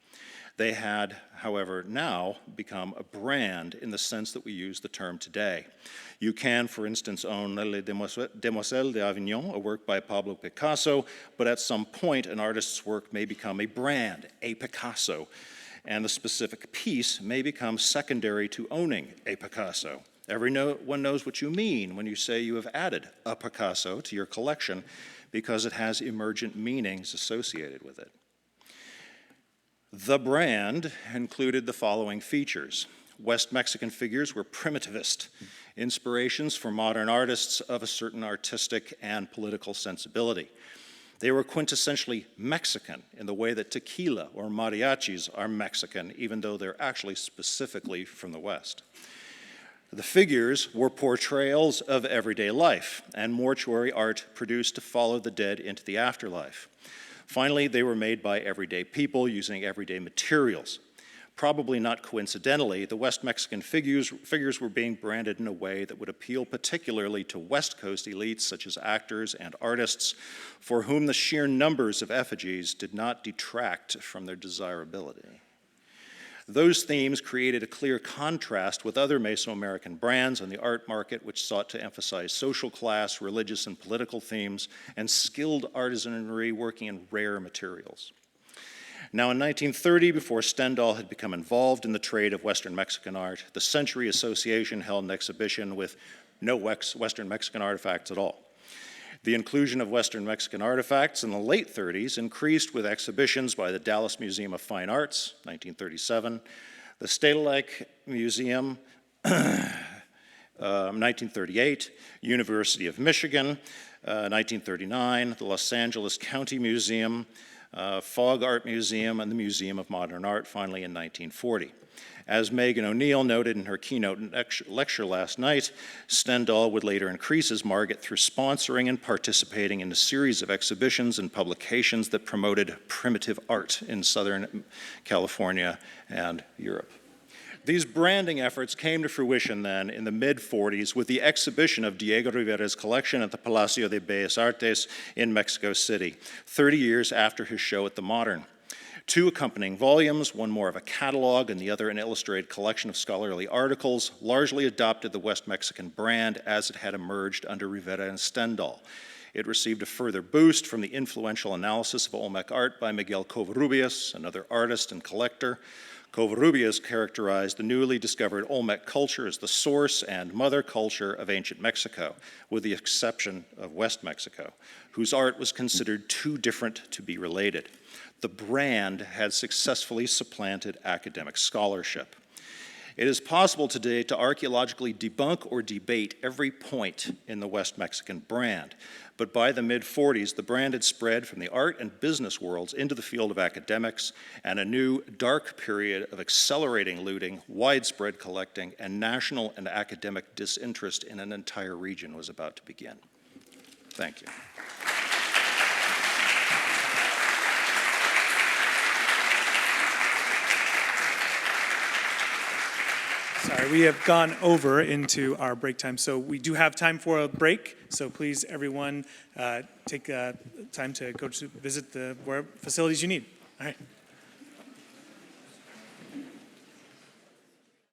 Speaker 5: They had, however, now become a brand in the sense that we use the term today. You can, for instance, own Les Demoiselles d'Avignon, a work by Pablo Picasso, but at some point an artist's work may become a brand, a Picasso, and the specific piece may become secondary to owning a Picasso. Everyone knows what you mean when you say you have added a Picasso to your collection because it has emergent meanings associated with it. The brand included the following features. West Mexican figures were primitivist, inspirations for modern artists of a certain artistic and political sensibility. They were quintessentially Mexican in the way that tequila or mariachis are Mexican, even though they're actually specifically from the West. The figures were portrayals of everyday life and mortuary art produced to follow the dead into the afterlife. Finally, they were made by everyday people using everyday materials. Probably not coincidentally, the West Mexican figures were being branded in a way that would appeal particularly to West Coast elites such as actors and artists, for whom the sheer numbers of effigies did not detract from their desirability. Those themes created a clear contrast with other Mesoamerican brands on the art market, which sought to emphasize social class, religious and political themes, and skilled artisanry working in rare materials. Now, in 1930, before Stendahl had become involved in the trade of Western Mexican art, the Century Association held an exhibition with no Western Mexican artifacts at all. The inclusion of Western Mexican artifacts in the late 30s increased with exhibitions by the Dallas Museum of Fine Arts, 1937, the Stendahl Museum, 1938, University of Michigan, 1939, the Los Angeles County Museum, Fogg Art Museum, and the Museum of Modern Art, finally in 1940. As Megan O'Neill noted in her keynote lecture last night, Stendahl would later increase his market through sponsoring and participating in a series of exhibitions and publications that promoted primitive art in Southern California and Europe. These branding efforts came to fruition then in the mid-40s with the exhibition of Diego Rivera's collection at the Palacio de Bellas Artes in Mexico City, 30 years after his show at the Modern. Two accompanying volumes, one more of a catalog and the other an illustrated collection of scholarly articles, largely adopted the West Mexican brand as it had emerged under Rivera and Stendahl. It received a further boost from the influential analysis of Olmec art by Miguel Covarrubias, another artist and collector. Covarrubias characterized the newly discovered Olmec culture as the source and mother culture of ancient Mexico, with the exception of West Mexico, whose art was considered too different to be related. The brand had successfully supplanted academic scholarship. It is possible today to archaeologically debunk or debate every point in the West Mexican brand, but by the mid-40s, the brand had spread from the art and business worlds into the field of academics, and a new dark period of accelerating looting, widespread collecting, and national and academic disinterest in an entire region was about to begin. Thank you.
Speaker 1: Sorry, we have gone over into our break time, so we do have time for a break. So please, everyone, take time to go to visit the facilities you need. All right.